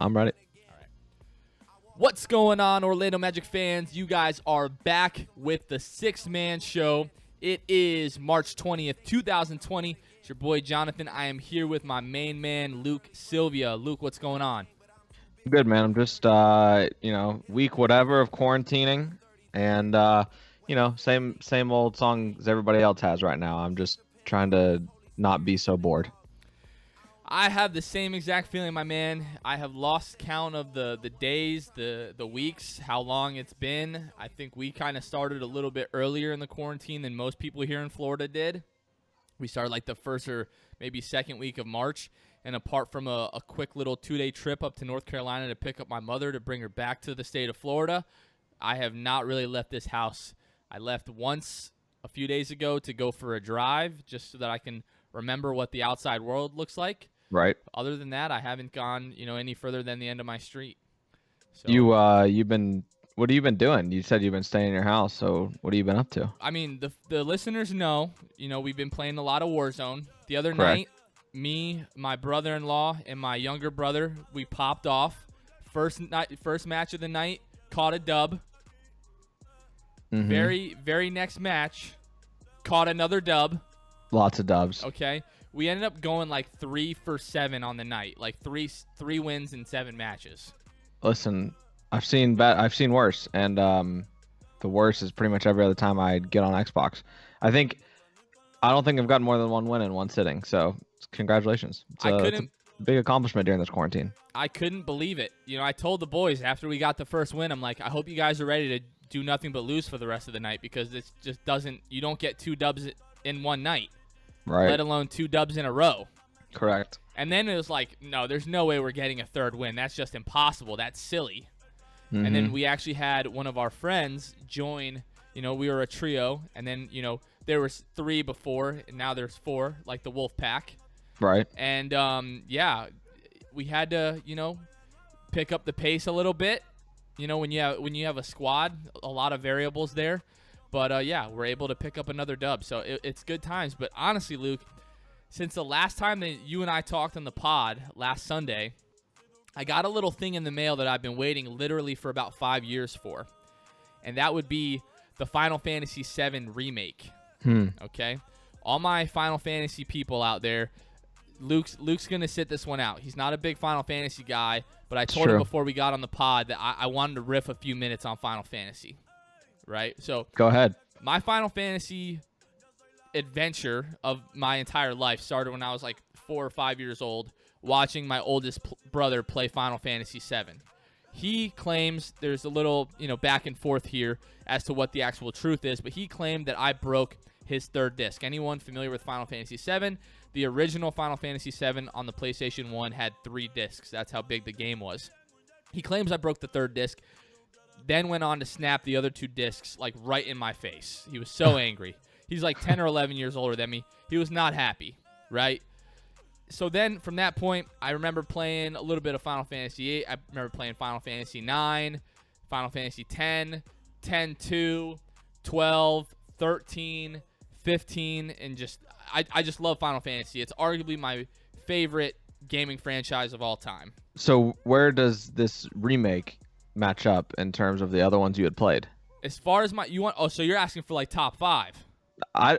I'm ready. What's going on, Orlando Magic fans? You guys are back with the six-man show. It is March 20th, 2020. It's your boy, Jonathan. I am here with my main man, Luke Sylvia. Luke, what's going on? Good, man. I'm just, week whatever of quarantining, and same old song as everybody else has right now. I'm just trying to not be so bored. I have the same exact feeling, my man. I have lost count of the days, the weeks, how long it's been. I think we kind of started a little bit earlier in the quarantine than most people here in Florida did. We started like the first or maybe second week of March. And apart from a quick little 2-day trip up to North Carolina to pick up my mother to bring her back to the state of Florida, I have not really left this house. I left once a few days ago to go for a drive just so that I can remember what the outside world looks like. Right. Other than that, I haven't gone, any further than the end of my street. So, What have you been doing? You said you've been staying in your house, so what have you been up to? I mean, the listeners know, we've been playing a lot of Warzone. The other Correct. night, me, my brother-in-law, and my younger brother, we popped off. First match of the night, caught a dub. Mm-hmm. Very next match, caught another dub. Lots of dubs. Okay. We ended up going like 3 for 7 on the night, like three wins in 7 matches. Listen, I've seen worse, and the worst is pretty much every other time I get on Xbox. I don't think I've gotten more than one win in one sitting, so congratulations. It's a big accomplishment during this quarantine. I couldn't believe it. I told the boys after we got the first win, I'm like, I hope you guys are ready to do nothing but lose for the rest of the night, because it just you don't get 2 dubs in one night. Right. Let alone 2 dubs in a row. Correct. And then it was like, no, there's no way we're getting a third win. That's just impossible. That's silly. Mm-hmm. And then we actually had one of our friends join. We were a trio, and then, there was 3 before, and now there's 4, like the Wolf Pack. Right. And, we had to, pick up the pace a little bit. When you have a squad, a lot of variables there. But, we're able to pick up another dub. So it's good times. But honestly, Luke, since the last time that you and I talked on the pod last Sunday, I got a little thing in the mail that I've been waiting literally for about 5 years for. And that would be the Final Fantasy VII Remake. Okay? All my Final Fantasy people out there, Luke's going to sit this one out. He's not a big Final Fantasy guy, but I told him before we got on the pod that I wanted to riff a few minutes on Final Fantasy. Right? So go ahead. My Final Fantasy adventure of my entire life started when I was like 4 or 5 years old, watching my oldest brother play Final Fantasy VII. He claims there's a little, back and forth here as to what the actual truth is, but he claimed that I broke his 3rd disc. Anyone familiar with Final Fantasy VII? The original Final Fantasy VII on the PlayStation 1 had 3 discs. That's how big the game was. He claims I broke the 3rd disc, then went on to snap the other 2 discs like right in my face. He was so angry. He's like 10 or 11 years older than me. He was not happy, right? So then from that point, I remember playing a little bit of Final Fantasy VIII. I remember playing Final Fantasy IX, Final Fantasy X, 10-2, 12, 13, 15, and I just love Final Fantasy. It's arguably my favorite gaming franchise of all time. So where does this remake match up in terms of the other ones you had played? As far as so you're asking for like top 5.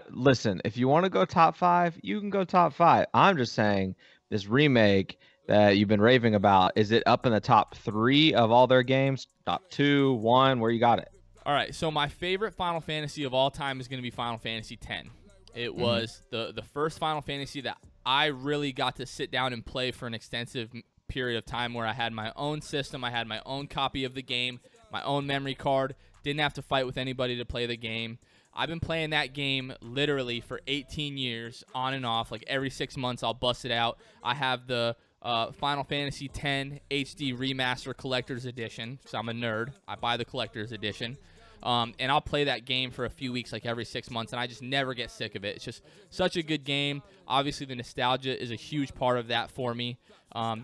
Listen, if you want to go top 5, you can go top 5. I'm just saying this remake that you've been raving about, is it up in the top 3 of all their games? Top 2, 1, where you got it? All right, so my favorite Final Fantasy of all time is going to be Final Fantasy X. It was the first Final Fantasy that I really got to sit down and play for an extensive period of time, where I had my own system, I had my own copy of the game, my own memory card, didn't have to fight with anybody to play the game. I've been playing that game literally for 18 years, on and off. Like every 6 months, I'll bust it out. I have the Final Fantasy X HD Remaster Collector's Edition, because I'm a nerd. I buy the Collector's Edition. And I'll play that game for a few weeks, like every 6 months, and I just never get sick of it. It's just such a good game. Obviously, the nostalgia is a huge part of that for me.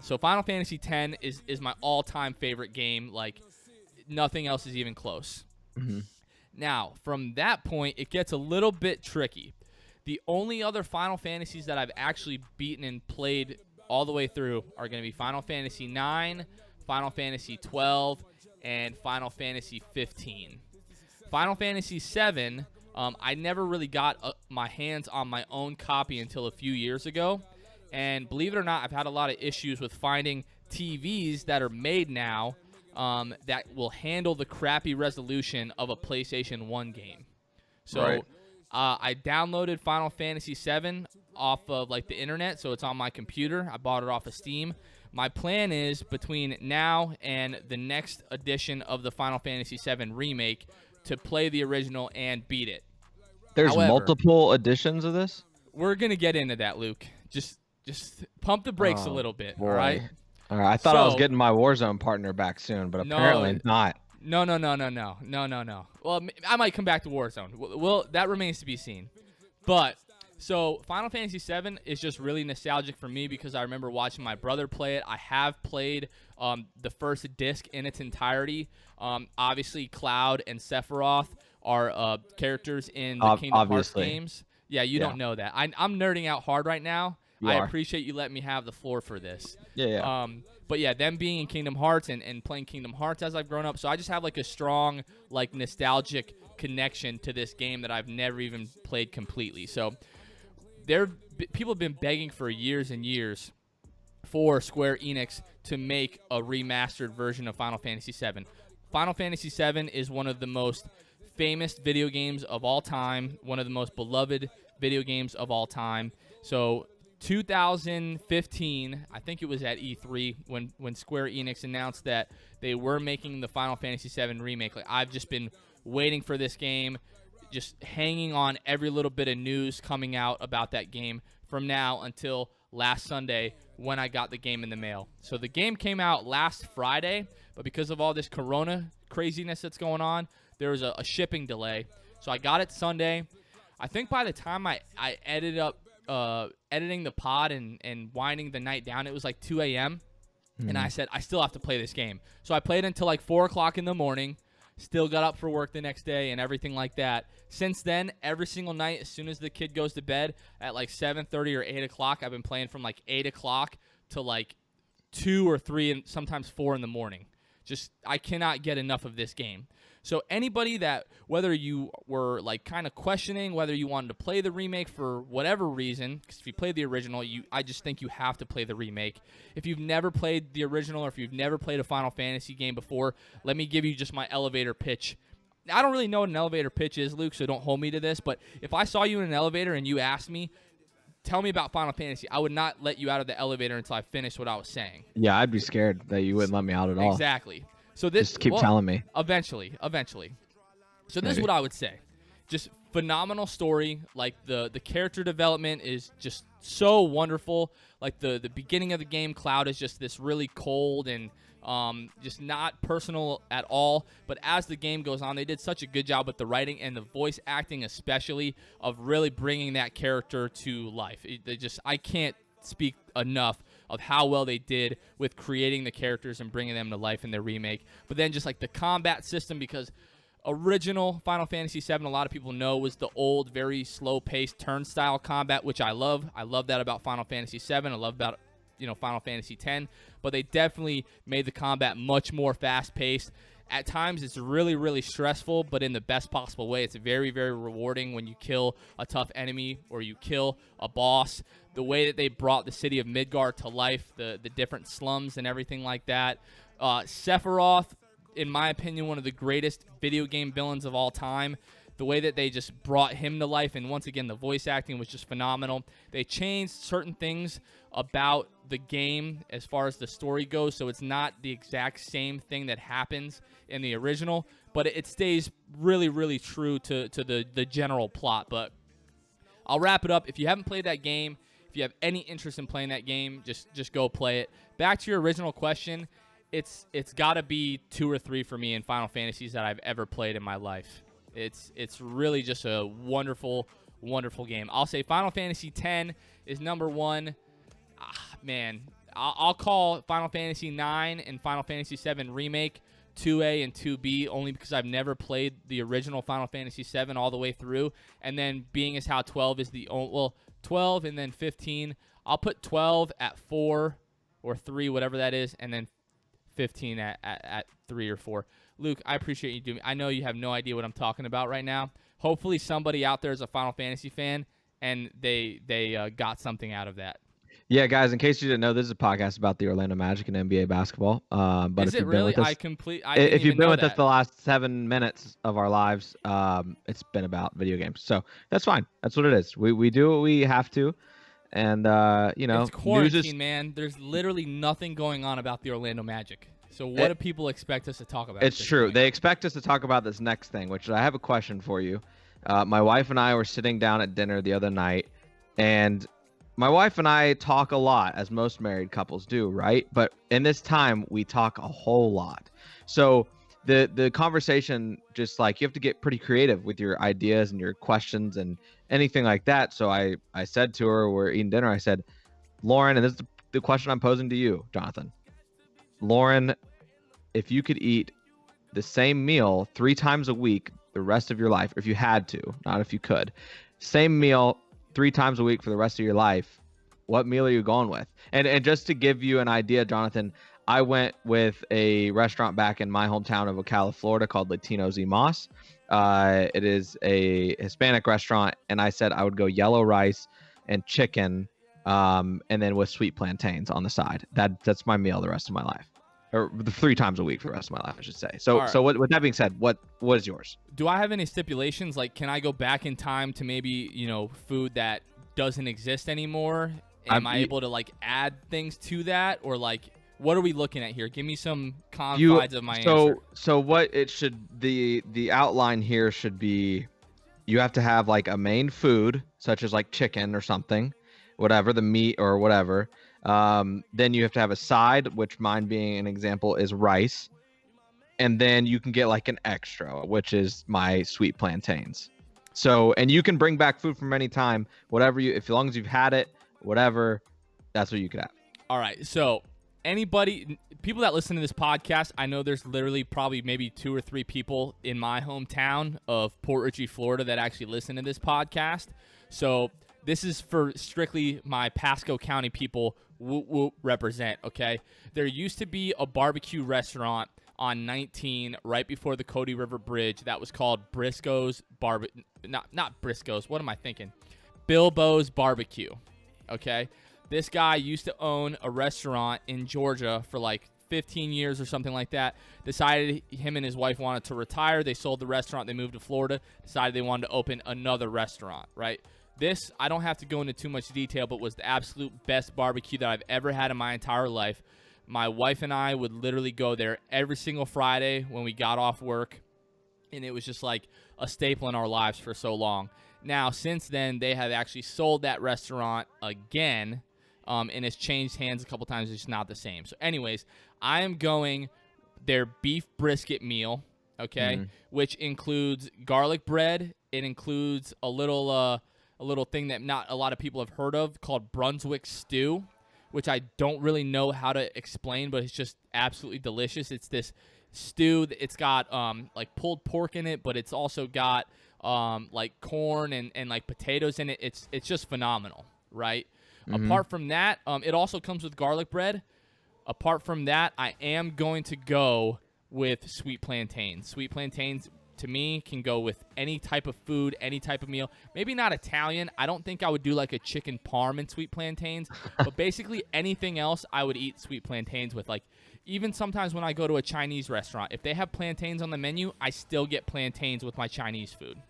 So Final Fantasy X is my all-time favorite game. Like, nothing else is even close. Mm-hmm. Now, from that point, it gets a little bit tricky. The only other Final Fantasies that I've actually beaten and played all the way through are going to be Final Fantasy IX, Final Fantasy 12, and Final Fantasy 15. Final Fantasy 7, I never really got my hands on my own copy until a few years ago. And believe it or not, I've had a lot of issues with finding TVs that are made now that will handle the crappy resolution of a PlayStation 1 game. So Right. I downloaded Final Fantasy 7 off of like the internet, so it's on my computer. I bought it off of Steam. My plan is between now and the next edition of the Final Fantasy 7 remake to play the original and beat it. There's However, multiple editions of this? we're going to get into that, Luke. Just pump the brakes a little bit, boy. all right? All right. I thought I was So- getting my Warzone partner back soon, but apparently not. No. Well, I might come back to Warzone. Well, that remains to be seen. But so Final Fantasy VII is just really nostalgic for me because I remember watching my brother play it. I have played the first disc in its entirety. Obviously, Cloud and Sephiroth are characters in the Kingdom Hearts games. Yeah, you don't know that. I'm nerding out hard right now. You I are. appreciate you letting me have the floor for this. Yeah. But yeah, them being in Kingdom Hearts and playing Kingdom Hearts as I've grown up, so I just have like a strong, like nostalgic connection to this game that I've never even played completely. So people have been begging for years and years for Square Enix to make a remastered version of Final Fantasy VII. Final Fantasy VII is one of the most famous video games of all time, one of the most beloved video games of all time. So 2015, I think it was at E3 when Square Enix announced that they were making the Final Fantasy VII remake. Like, I've just been waiting for this game, just hanging on every little bit of news coming out about that game from now until last Sunday when I got the game in the mail. So the game came out last Friday, but because of all this Corona craziness that's going on, there was a shipping delay. So I got it Sunday. I think by the time I ended up editing the pod and winding the night down, it was like 2 a.m. And I said, I still have to play this game. So I played until like 4 o'clock in the morning, still got up for work the next day and everything like that. Since then, every single night, as soon as the kid goes to bed at like 7:30 or 8 o'clock, I've been playing from like 8 o'clock to like 2 or 3 and sometimes 4 in the morning. Just, I cannot get enough of this game. So anybody that, whether you were like kind of questioning whether you wanted to play the remake for whatever reason, because if you played the original, I just think you have to play the remake. If you've never played the original or if you've never played a Final Fantasy game before, let me give you just my elevator pitch. I don't really know what an elevator pitch is, Luke, so don't hold me to this, but if I saw you in an elevator and you asked me, tell me about Final Fantasy, I would not let you out of the elevator until I finished what I was saying. Yeah, I'd be scared that you wouldn't let me out at all. Exactly. So this, Just keep telling me. Eventually. So this is Maybe. what I would say. Just phenomenal story. Like the character development is just so wonderful. Like the beginning of the game, Cloud is just this really cold and just not personal at all. But as the game goes on, they did such a good job with the writing and the voice acting, especially of really bringing that character to life. I can't speak enough of how well they did with creating the characters and bringing them to life in their remake. But then just like the combat system, because original Final Fantasy VII, a lot of people know, was the old, very slow-paced turnstile combat, which I love. I love that about Final Fantasy VII. I love about Final Fantasy X. But they definitely made the combat much more fast-paced. At times, it's really, really stressful, but in the best possible way. It's very, very rewarding when you kill a tough enemy or you kill a boss. The way that they brought the city of Midgard to life, the different slums and everything like that. Sephiroth, in my opinion, one of the greatest video game villains of all time. The way that they just brought him to life, and once again, the voice acting was just phenomenal. They changed certain things about the game as far as the story goes, so it's not the exact same thing that happens in the original, but it stays really, really true to the general plot. But I'll wrap it up. If you haven't played that game, if you have any interest in playing that game, just go play it. Back to your original question, it's got to be 2 or 3 for me in Final Fantasies that I've ever played in my life. It's really just a wonderful, wonderful game. I'll say Final Fantasy X is number 1. Man, I'll call Final Fantasy IX and Final Fantasy VII Remake 2A and 2B only because I've never played the original Final Fantasy VII all the way through. And then being as how 12 is the only, well, 12 and then 15. I'll put 12 at 4 or 3, whatever that is, and then 15 at 3 or 4. Luke, I appreciate you doing. I know you have no idea what I'm talking about right now. Hopefully, somebody out there is a Final Fantasy fan and they got something out of that. Yeah, guys, in case you didn't know, this is a podcast about the Orlando Magic and NBA basketball. But Is if it you've been really? with us, I didn't if you've even been know with us that. the last 7 minutes of our lives, it's been about video games. So that's fine. That's what it is. We do what we have to, and It's news is. quarantine, man. There's literally nothing going on about the Orlando Magic. So what It, do people expect us to talk about? it's at this true. point? They expect us to talk about this next thing, which I have a question for you. My wife and I were sitting down at dinner the other night, and my wife and I talk a lot, as most married couples do, right? But in this time, we talk a whole lot. So the conversation, just like, you have to get pretty creative with your ideas and your questions and anything like that. So I said to her, we're eating dinner, I said, Lauren, and this is the question I'm posing to you, Jonathan. Lauren, if you could eat the same meal 3 times a week the rest of your life, if you had to, not if you could, same meal 3 times a week for the rest of your life, what meal are you going with? And just to give you an idea, Jonathan, I went with a restaurant back in my hometown of Ocala, Florida, called Latino's Moss. It is a Hispanic restaurant, and I said I would go yellow rice and chicken, and then with sweet plantains on the side. That's my meal the rest of my life, or the 3 times a week for the rest of my life, I should say. So, All right. so with that being said, what is yours? Do I have any stipulations? Like, can I go back in time to maybe, food that doesn't exist anymore? Am I able to, like, add things to that? Or, like, what are we looking at here? Give me some confines of my answer. So what it should, the outline here should be, you have to have, like, a main food, such as, like, chicken or something, whatever, the meat or whatever. Then you have to have a side, which mine being an example is rice. And then you can get, like, an extra, which is my sweet plantains. So, and you can bring back food from any time, whatever as long as you've had it, whatever, that's what you could have. All right. So, people that listen to this podcast, I know there's literally probably maybe 2 or 3 people in my hometown of Port Richey, Florida, that actually listen to this podcast. So, this is for strictly my Pasco County people. Whoop, whoop, represent, okay? There used to be a barbecue restaurant on 19 right before the Cody River Bridge that was called Briscoe's not Briscoe's. What am I thinking? Bilbo's Barbecue, okay? This guy used to own a restaurant in Georgia for like 15 years or something like that. Decided him and his wife wanted to retire. They sold the restaurant. They moved to Florida. Decided they wanted to open another restaurant, right? This, I don't have to go into too much detail, but was the absolute best barbecue that I've ever had in my entire life. My wife and I would literally go there every single Friday when we got off work, and it was just like a staple in our lives for so long. Now, since then, they have actually sold that restaurant again, and it's changed hands a couple times. It's not the same. So anyways, I am going their beef brisket meal, okay, which includes garlic bread. It includes a little thing that not a lot of people have heard of called Brunswick stew, which I don't really know how to explain, but it's just absolutely delicious. It's this stew. It's got like pulled pork in it, but it's also got like corn and like potatoes in it. It's just phenomenal, right? Apart from that, it also comes with garlic bread. Apart from that, I am going to go with sweet plantains. Sweet plantains, to me, can go with any type of food, any type of meal. Maybe not Italian. I don't think I would do like a chicken parm and sweet plantains. But basically anything else, I would eat sweet plantains with. Like, even sometimes when I go to a Chinese restaurant, if they have plantains on the menu, I still get plantains with my Chinese food.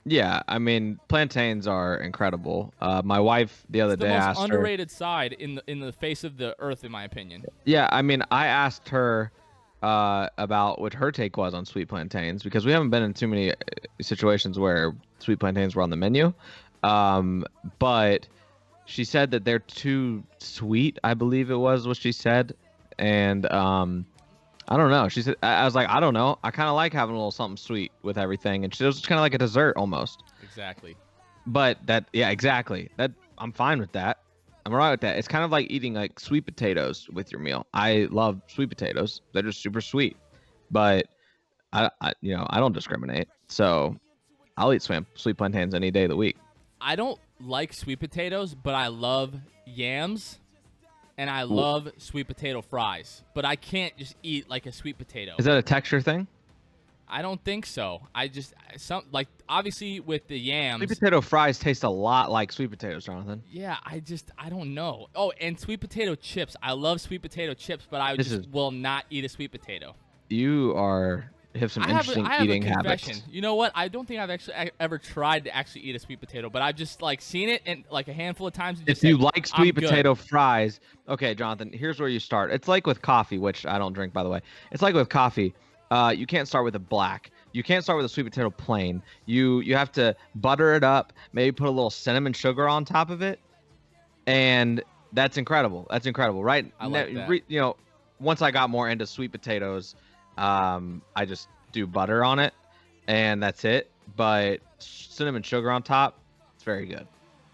Yeah, I mean, plantains are incredible. My wife the other day asked her. The most underrated side in the face of the earth, in my opinion. Yeah, I mean, I asked her about what her take was on sweet plantains, because we haven't been in too many situations where sweet plantains were on the menu. But she said that they're too sweet, I believe it was what she said. And I don't know. She said, I was like, I don't know. I kind of like having a little something sweet with everything. And she was kind of like a dessert almost. Exactly. But yeah, exactly. I'm fine with that. I'm all right with that. It's kind of like eating like sweet potatoes with your meal. I love sweet potatoes. They're just super sweet. But I don't discriminate. So I'll eat sweet plantains any day of the week. I don't like sweet potatoes, but I love yams. and I love sweet potato fries, but I can't just eat like a sweet potato. Is that a texture thing? I don't think so. Obviously with the yams. Sweet potato fries taste a lot like sweet potatoes, Jonathan. Yeah, I don't know. Oh, and sweet potato chips. I love sweet potato chips, but I will not eat a sweet potato. You have some interesting eating habits. You know what? I don't think I've actually ever tried to actually eat a sweet potato, but I've just seen it and a handful of times. If you like sweet potato fries, okay, Jonathan, here's where you start. It's like with coffee, which I don't drink, by the way. It's like with coffee. You can't start with a black. You can't start with a sweet potato plain. You have to butter it up, maybe put a little cinnamon sugar on top of it, and that's incredible. That's incredible, right? I like that. Once I got more into sweet potatoes, I just do butter on it, and that's it. But cinnamon sugar on top, it's very good.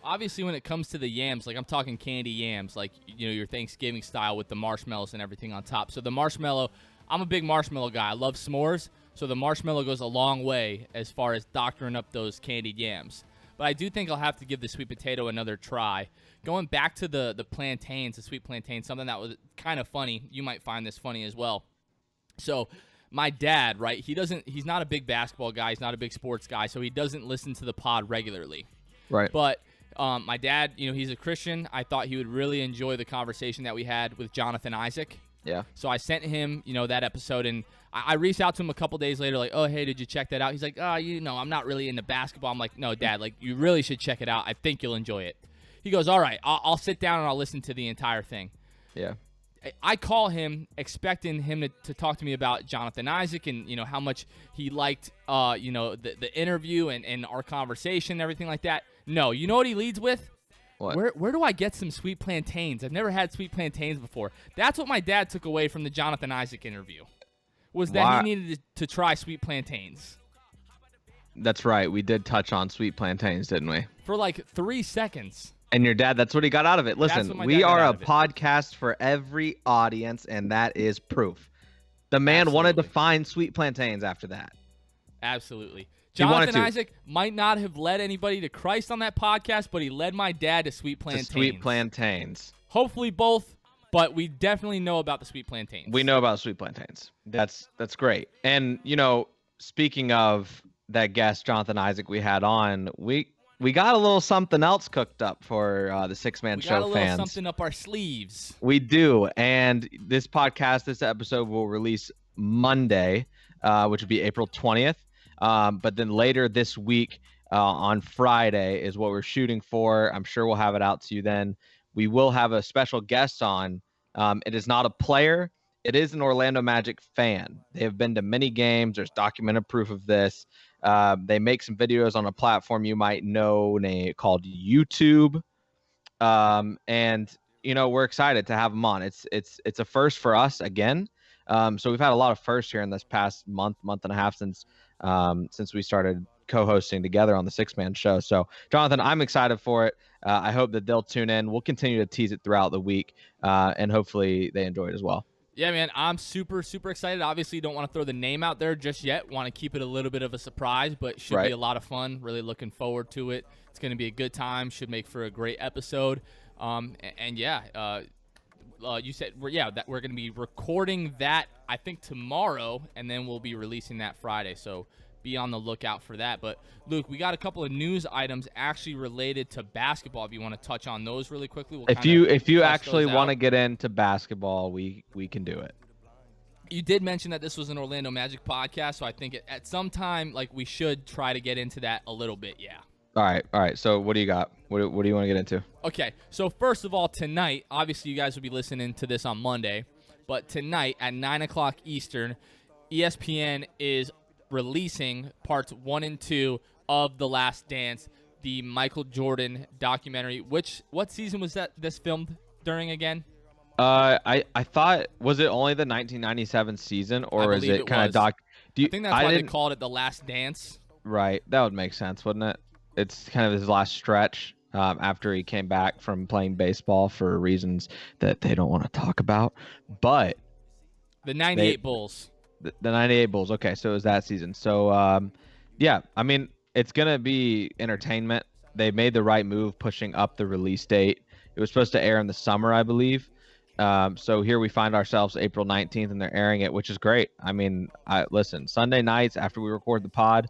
Obviously, when it comes to the yams, I'm talking candy yams, your Thanksgiving style with the marshmallows and everything on top. So the marshmallow, I'm a big marshmallow guy. I love s'mores, so the marshmallow goes a long way as far as doctoring up those candied yams. But I do think I'll have to give the sweet potato another try. Going back to the plantains, the sweet plantains, something that was kind of funny. You might find this funny as well. So my dad, right, he's not a big basketball guy. He's not a big sports guy, so he doesn't listen to the pod regularly. Right. But my dad, he's a Christian. I thought he would really enjoy the conversation that we had with Jonathan Isaac. Yeah. So I sent him, that episode, and I reached out to him a couple days later, oh, hey, did you check that out? He's like, I'm not really into basketball. I'm like, no, Dad, you really should check it out. I think you'll enjoy it. He goes, all right, I'll sit down and I'll listen to the entire thing. Yeah. I call him expecting him to talk to me about Jonathan Isaac and, how much he liked, the interview and our conversation and everything like that. No, you know what he leads with? What? Where do I get some sweet plantains? I've never had sweet plantains before. That's what my dad took away from the Jonathan Isaac interview, was that he needed to try sweet plantains. That's right. We did touch on sweet plantains, didn't we? For 3 seconds. And your dad, that's what he got out of it. Listen, we are a podcast for every audience, and that is proof. The man wanted to find sweet plantains after that. Absolutely. Jonathan Isaac might not have led anybody to Christ on that podcast, but he led my dad to sweet plantains. Sweet plantains. Hopefully both, but we definitely know about the sweet plantains. We know about sweet plantains. That's great. And, speaking of that guest, Jonathan Isaac, we had on, we got a little something else cooked up for the Six-Man Show fans. We got a little something up our sleeves. We do. And this episode will release Monday, which would be April 20th. But then later this week on Friday is what we're shooting for. I'm sure we'll have it out to you then. We will have a special guest on. It is not a player. It is an Orlando Magic fan. They have been to many games. There's documented proof of this. They make some videos on a platform you might know called YouTube. And, we're excited to have them on. It's a first for us again. So we've had a lot of firsts here in this past month and a half since we started co-hosting together on the Six-Man Show. So, Jonathan, I'm excited for it. I hope that they'll tune in. We'll continue to tease it throughout the week, and hopefully they enjoy it as well. Yeah, man, I'm super, super excited. Obviously, don't want to throw the name out there just yet. Want to keep it a little bit of a surprise, but should be a lot of fun. Really looking forward to it. It's going to be a good time. Should make for a great episode. You said that we're going to be recording that, I think, tomorrow, and then we'll be releasing that Friday. So be on the lookout for that. But Luke, we got a couple of news items actually related to basketball. If you want to touch on those really quickly, if you actually want to get into basketball, we can do it. You did mention that this was an Orlando Magic podcast, so I think at some time we should try to get into that a little bit. Yeah. All right. So what do you got? What do you want to get into? Okay. So first of all, tonight, obviously you guys will be listening to this on Monday, but tonight at 9:00 Eastern, ESPN is releasing parts 1 and 2 of The Last Dance, the Michael Jordan documentary. What season was this filmed during again? I thought, was it only the 1997 season, or is it kind of doc? I think that's why they called it The Last Dance. Right. That would make sense, wouldn't it? It's kind of his last stretch after he came back from playing baseball for reasons that they don't want to talk about. But the 98 Bulls. The 98 Bulls. Okay, so it was that season. So, yeah, I mean, it's going to be entertainment. They made the right move pushing up the release date. It was supposed to air in the summer, I believe. So here we find ourselves April 19th, and they're airing it, which is great. I mean, listen, Sunday nights after we record the pod,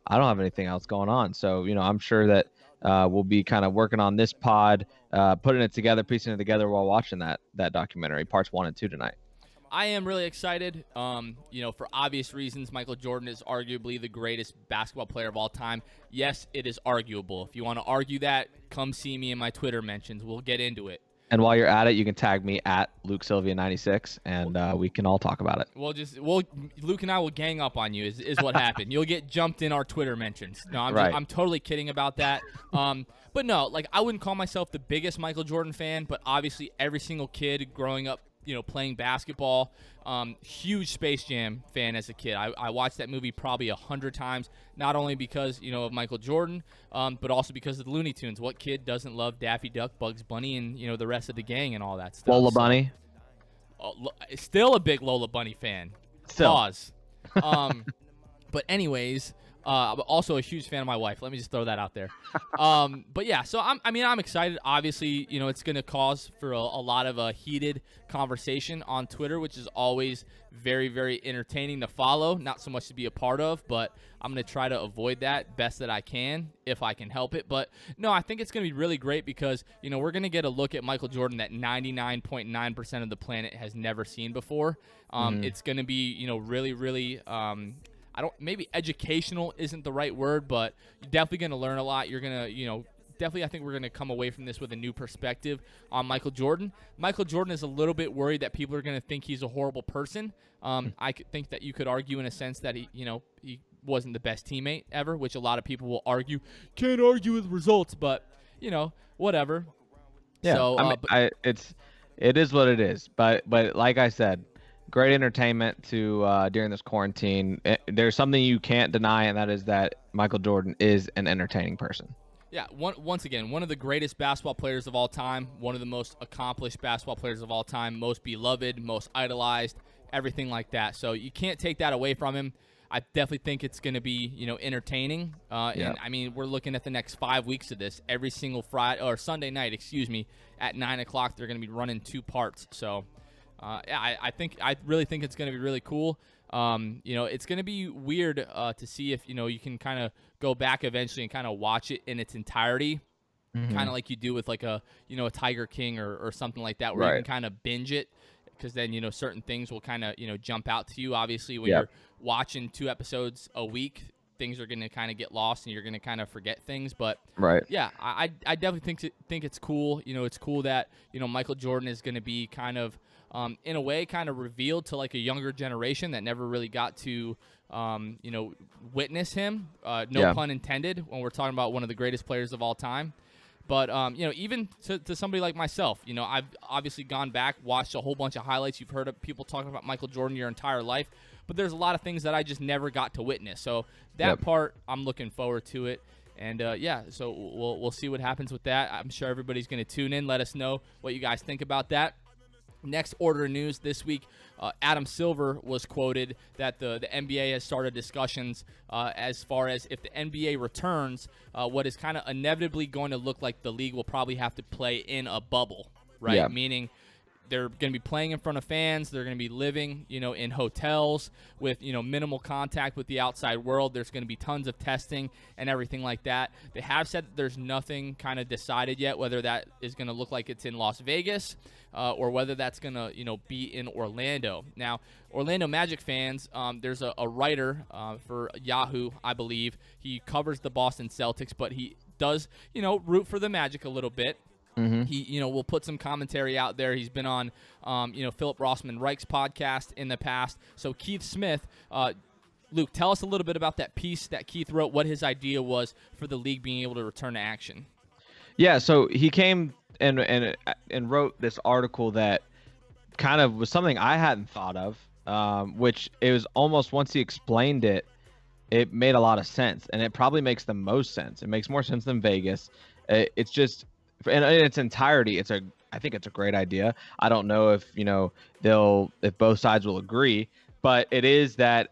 I don't have anything else going on. So, I'm sure that we'll be kind of working on this pod, putting it together, piecing it together while watching that documentary, parts 1 and 2 tonight. I am really excited. For obvious reasons, Michael Jordan is arguably the greatest basketball player of all time. Yes, it is arguable. If you want to argue that, come see me in my Twitter mentions. We'll get into it. And while you're at it, you can tag me at Luke Sylvia 96, and we can all talk about it. Luke and I will gang up on you. Is what happened. You'll get jumped in our Twitter mentions. No, I'm totally kidding about that. But no, like, I wouldn't call myself the biggest Michael Jordan fan, but obviously every single kid growing up, playing basketball, huge Space Jam fan as a kid. I watched that movie probably 100 times, not only because, of Michael Jordan, but also because of the Looney Tunes. What kid doesn't love Daffy Duck, Bugs Bunny, and, the rest of the gang and all that stuff? Lola Bunny. Still a big Lola Bunny fan. Still. Pause. But anyways, I'm also a huge fan of my wife. Let me just throw that out there. But yeah, so I'm excited. Obviously, it's going to cause for a lot of heated conversation on Twitter, which is always very, very entertaining to follow. Not so much to be a part of, but I'm going to try to avoid that best that I can if I can help it. But no, I think it's going to be really great because, we're going to get a look at Michael Jordan that 99.9% of the planet has never seen before. It's going to be, really, really maybe educational isn't the right word, but you're definitely going to learn a lot. You're going to, definitely I think we're going to come away from this with a new perspective on Michael Jordan. Michael Jordan is a little bit worried that people are going to think he's a horrible person. I could think that you could argue in a sense that he wasn't the best teammate ever, which a lot of people will argue. Can't argue with results, but, whatever. Yeah, so, it is what it is. But like I said, great entertainment to during this quarantine. There's something you can't deny, and that is that Michael Jordan is an entertaining person. Yeah, once again, one of the greatest basketball players of all time, one of the most accomplished basketball players of all time, most beloved, most idolized, everything like that. So you can't take that away from him. I definitely think it's going to be, entertaining. And I mean, we're looking at the next 5 weeks of this. Every single Sunday night, at 9:00, they're going to be running 2 parts. So, I really think it's going to be really cool. It's going to be weird to see if, you can kind of go back eventually and kind of watch it in its entirety, kind of like you do with like a Tiger King or something like that, where you can kind of binge it, because then, certain things will kind of, jump out to you. Obviously, when you're watching 2 episodes a week, things are going to kind of get lost and you're going to kind of forget things. But yeah, I definitely think it's cool. It's cool that, Michael Jordan is going to be kind of, in a way, kind of revealed to like a younger generation that never really got to, witness him. No pun intended when we're talking about one of the greatest players of all time. But, even to somebody like myself, I've obviously gone back, watched a whole bunch of highlights. You've heard of people talking about Michael Jordan your entire life, but there's a lot of things that I just never got to witness. So that part, I'm looking forward to it. And, so we'll see what happens with that. I'm sure everybody's going to tune in. Let us know what you guys think about that. Next order of news this week, Adam Silver was quoted that the NBA has started discussions as far as if the NBA returns, what is kind of inevitably going to look like the league will probably have to play in a bubble, right? Yeah. Meaning they're going to be playing in front of fans. They're going to be living, in hotels with, minimal contact with the outside world. There's going to be tons of testing and everything like that. They have said that there's nothing kind of decided yet, whether that is going to look like it's in Las Vegas or whether that's going to, be in Orlando. Now, Orlando Magic fans, there's a writer for Yahoo, I believe. He covers the Boston Celtics, but he does, root for the Magic a little bit. He, will put some commentary out there. He's been on, Philip Rossman Reich's podcast in the past. So Keith Smith, Luke, tell us a little bit about that piece that Keith wrote, what his idea was for the league being able to return to action. Yeah, so he came and wrote this article that kind of was something I hadn't thought of, which it was almost, once he explained it, it made a lot of sense, and it probably makes the most sense. It makes more sense than Vegas. It's just, in its entirety, I think it's a great idea. I don't know if if both sides will agree, but it is that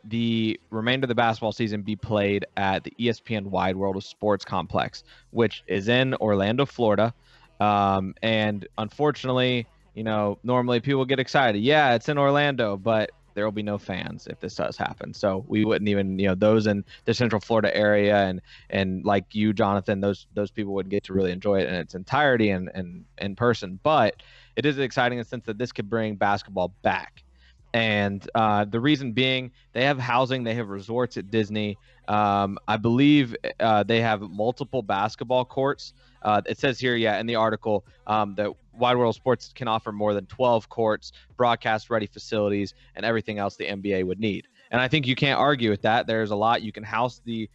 the remainder of the basketball season be played at the ESPN Wide World of Sports complex, which is in Orlando, Florida. And unfortunately, normally people get excited. Yeah, it's in Orlando, but there will be no fans if this does happen. So we wouldn't even, those in the Central Florida area and like you, Jonathan, those people would get to really enjoy it in its entirety and in person. But it is exciting in the sense that this could bring basketball back. And the reason being, they have housing, they have resorts at Disney. I believe they have multiple basketball courts. It says here, yeah, in the article, that Wide World Sports can offer more than 12 courts, broadcast-ready facilities, and everything else the NBA would need. And I think you can't argue with that. There's a lot. You can house the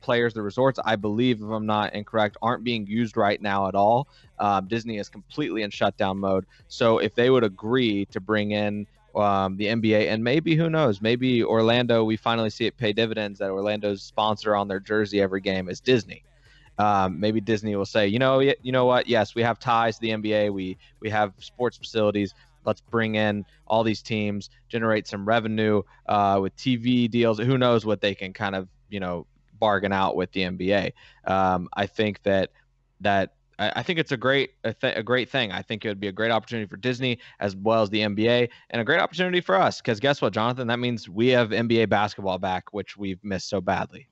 players. The resorts, I believe, if I'm not incorrect, aren't being used right now at all. Disney is completely in shutdown mode. So if they would agree to bring in the NBA, and maybe, who knows, maybe Orlando, we finally see it pay dividends that Orlando's sponsor on their jersey every game is Disney. Maybe Disney will say, you know what? Yes, we have ties to the NBA. We have sports facilities. Let's bring in all these teams, generate some revenue with TV deals. Who knows what they can kind of bargain out with the NBA. I think that I think it's a great thing. I think it would be a great opportunity for Disney as well as the NBA, and a great opportunity for us. Because guess what, Jonathan? That means we have NBA basketball back, which we've missed so badly.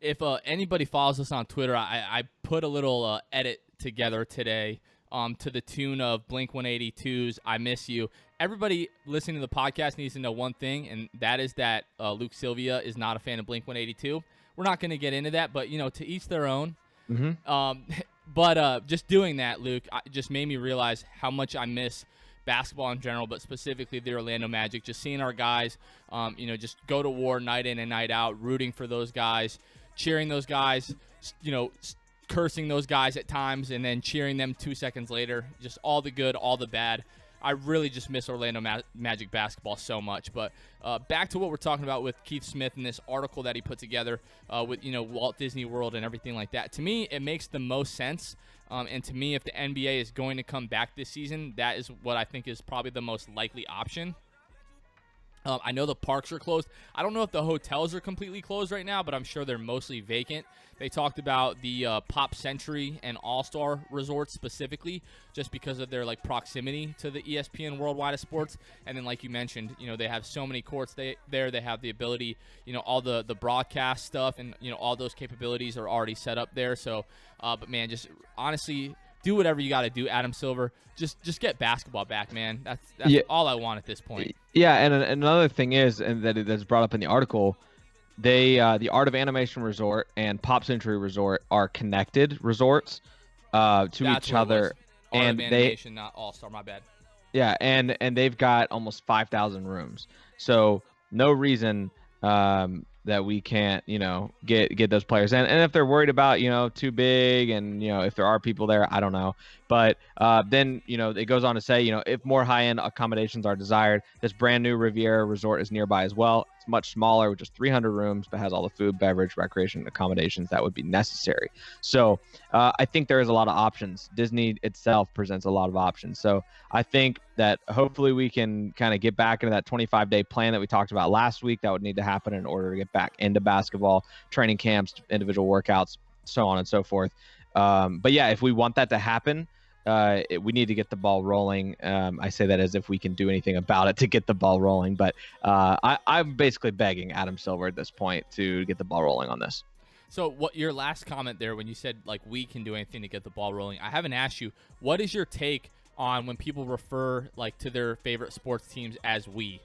If anybody follows us on Twitter, I put a little edit together today to the tune of Blink 182's "I Miss You." Everybody listening to the podcast needs to know one thing, and that is that Luke Sylvia is not a fan of Blink 182. We're not going to get into that, but to each their own. Mm-hmm. But just doing that, Luke, just made me realize how much I miss basketball in general, but specifically the Orlando Magic. Just seeing our guys, just go to war night in and night out, rooting for those guys, cheering those guys, cursing those guys at times, and then cheering them 2 seconds later. Just all the good, all the bad. I really just miss Orlando Magic basketball so much. But back to what we're talking about with Keith Smith and this article that he put together with Walt Disney World and everything like that. To me, it makes the most sense. And to me, if the NBA is going to come back this season, that is what I think is probably the most likely option. I know the parks are closed. I don't know if the hotels are completely closed right now, but I'm sure they're mostly vacant. They talked about the Pop Century and All-Star resorts specifically, just because of their proximity to the ESPN Worldwide of Sports. And then, like you mentioned, they have so many courts there. They have the ability, all the broadcast stuff and all those capabilities are already set up there. So, but man, just honestly, do whatever you got to do, Adam Silver. Just get basketball back, man. That's all I want at this point. Yeah, and another thing is, and that's brought up in the article, the Art of Animation Resort and Pop Century Resort are connected resorts to each other, and Art of Animation, not All-Star. My bad. Yeah, and they've got almost 5,000 rooms, so no reason that we can't, get those players. And if they're worried about, too big and, if there are people there, I don't know. But then, it goes on to say, if more high-end accommodations are desired, this brand new Riviera Resort is nearby as well. It's much smaller with just 300 rooms, but has all the food, beverage, recreation accommodations that would be necessary. So I think there is a lot of options. Disney itself presents a lot of options. So I think that hopefully we can kind of get back into that 25-day plan that we talked about last week. That would need to happen in order to get back into basketball, training camps, individual workouts, so on and so forth. But yeah, if we want that to happen, we need to get the ball rolling. I say that as if we can do anything about it to get the ball rolling, but I'm basically begging Adam Silver at this point to get the ball rolling on this. So what your last comment there when you said we can do anything to get the ball rolling, I haven't asked you, what is your take on when people refer to their favorite sports teams as we?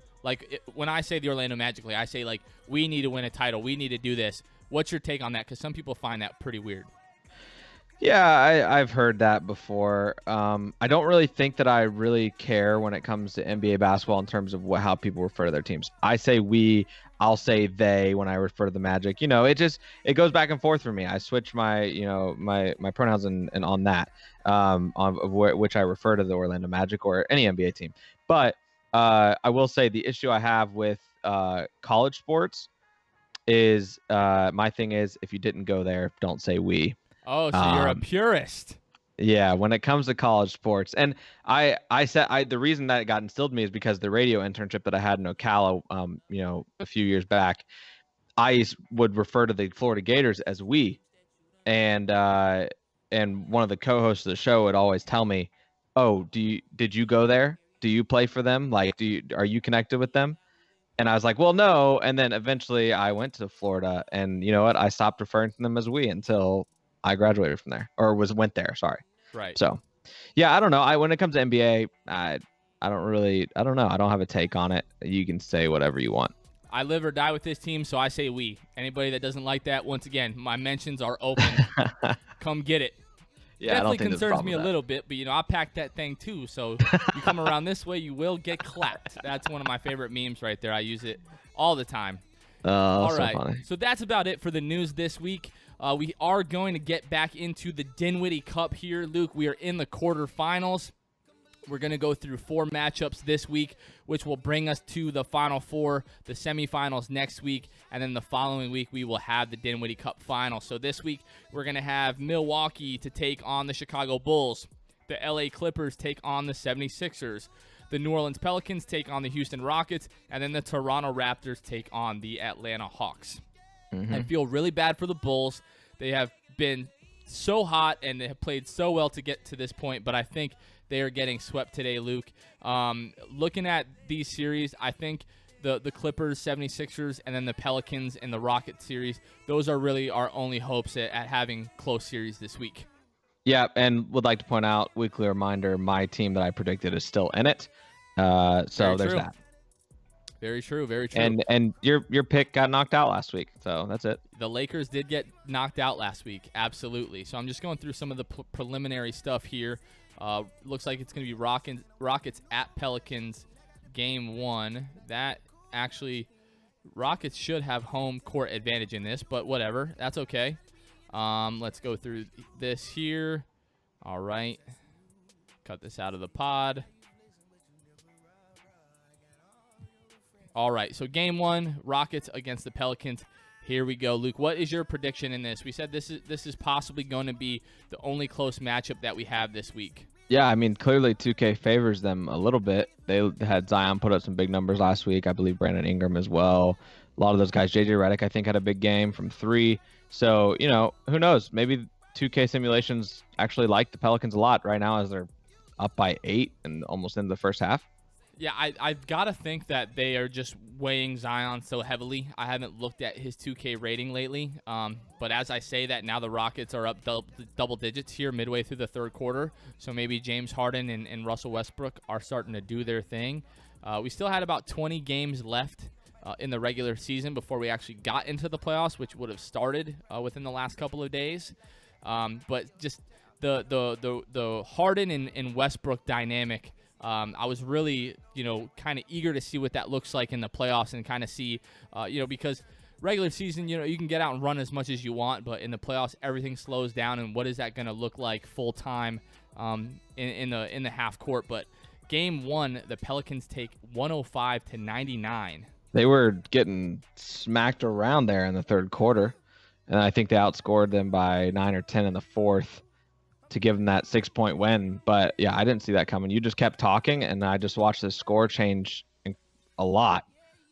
When I say the Orlando Magic, I say we need to win a title, we need to do this. What's your take on that? Because some people find that pretty weird. Yeah, I've heard that before. I don't really think that I really care when it comes to NBA basketball in terms of how people refer to their teams. I say we, I'll say they when I refer to the Magic. It goes back and forth for me. I switch my my pronouns and on that which I refer to the Orlando Magic or any NBA team. But I will say the issue I have with college sports is my thing is if you didn't go there, don't say we. Oh, so you're a purist. Yeah, when it comes to college sports. And I said the reason that it got instilled in me is because the radio internship that I had in Ocala, a few years back, I would refer to the Florida Gators as we. And one of the co-hosts of the show would always tell me, "Oh, did you go there? Do you play for them? Like, are you connected with them?" And I was like, "Well, no." And then eventually I went to Florida, and you know what? I stopped referring to them as we until I graduated from there, or went there. Sorry. Right. So yeah, I don't know. When it comes to NBA, I don't know. I don't have a take on it. You can say whatever you want. I live or die with this team, so I say we. Anybody that doesn't like that, once again, my mentions are open. Come get it. Yeah, I don't Definitely think there's a concerns problem me a with that. little bit, but I packed that thing too. So you come around this way, you will get clapped. That's one of my favorite memes right there. I use it all the time. Oh, All so right, funny. so that's about it for the news this week. We are going to get back into the Dinwiddie Cup here, Luke. We are in the quarterfinals. We're going to go through 4 matchups this week, which will bring us to the Final Four, the semifinals next week, and then the following week we will have the Dinwiddie Cup final. So this week we're going to have Milwaukee to take on the Chicago Bulls. The LA Clippers take on the 76ers. The New Orleans Pelicans take on the Houston Rockets, and then the Toronto Raptors take on the Atlanta Hawks. I feel really bad for the Bulls. They have been so hot and they have played so well to get to this point, but I think they are getting swept today, Luke. Looking at these series, I think the Clippers, 76ers, and then the Pelicans and the Rockets series, those are really our only hopes at having close series this week. Yeah, and would like to point out, weekly reminder, my team that I predicted is still in it. So Very there's true. that. Very true. Very true. And your pick got knocked out last week, so that's it. The Lakers did get knocked out last week, absolutely. So I'm just going through some of the preliminary stuff here. Looks like it's going to be Rockets at Pelicans, game 1. That actually, Rockets should have home court advantage in this, but whatever. That's okay. Let's go through this here. All right. Cut this out of the pod. All right, so game 1, Rockets against the Pelicans. Here we go, Luke. What is your prediction in this? We said this is possibly going to be the only close matchup that we have this week. Yeah, I mean, clearly 2K favors them a little bit. They had Zion put up some big numbers last week. I believe Brandon Ingram as well. A lot of those guys, JJ Redick, I think, had a big game from 3. So, who knows? Maybe 2K simulations actually like the Pelicans a lot right now as they're up by 8 and almost into the first half. Yeah, I've got to think that they are just weighing Zion so heavily. I haven't looked at his 2K rating lately. But as I say that, now the Rockets are up double digits here midway through the third quarter. So maybe James Harden and Russell Westbrook are starting to do their thing. We still had about 20 games left in the regular season before we actually got into the playoffs, which would have started within the last couple of days. But just the Harden and Westbrook dynamic, I was really, kind of eager to see what that looks like in the playoffs and kind of see, because regular season, you can get out and run as much as you want, but in the playoffs, everything slows down. And what is that going to look like full time in the half court? But game 1, the Pelicans take 105-99. They were getting smacked around there in the third quarter, and I think they outscored them by 9 or 10 in the fourth to give them that 6-point win. But yeah, I didn't see that coming. You just kept talking, and I just watched the score change a lot.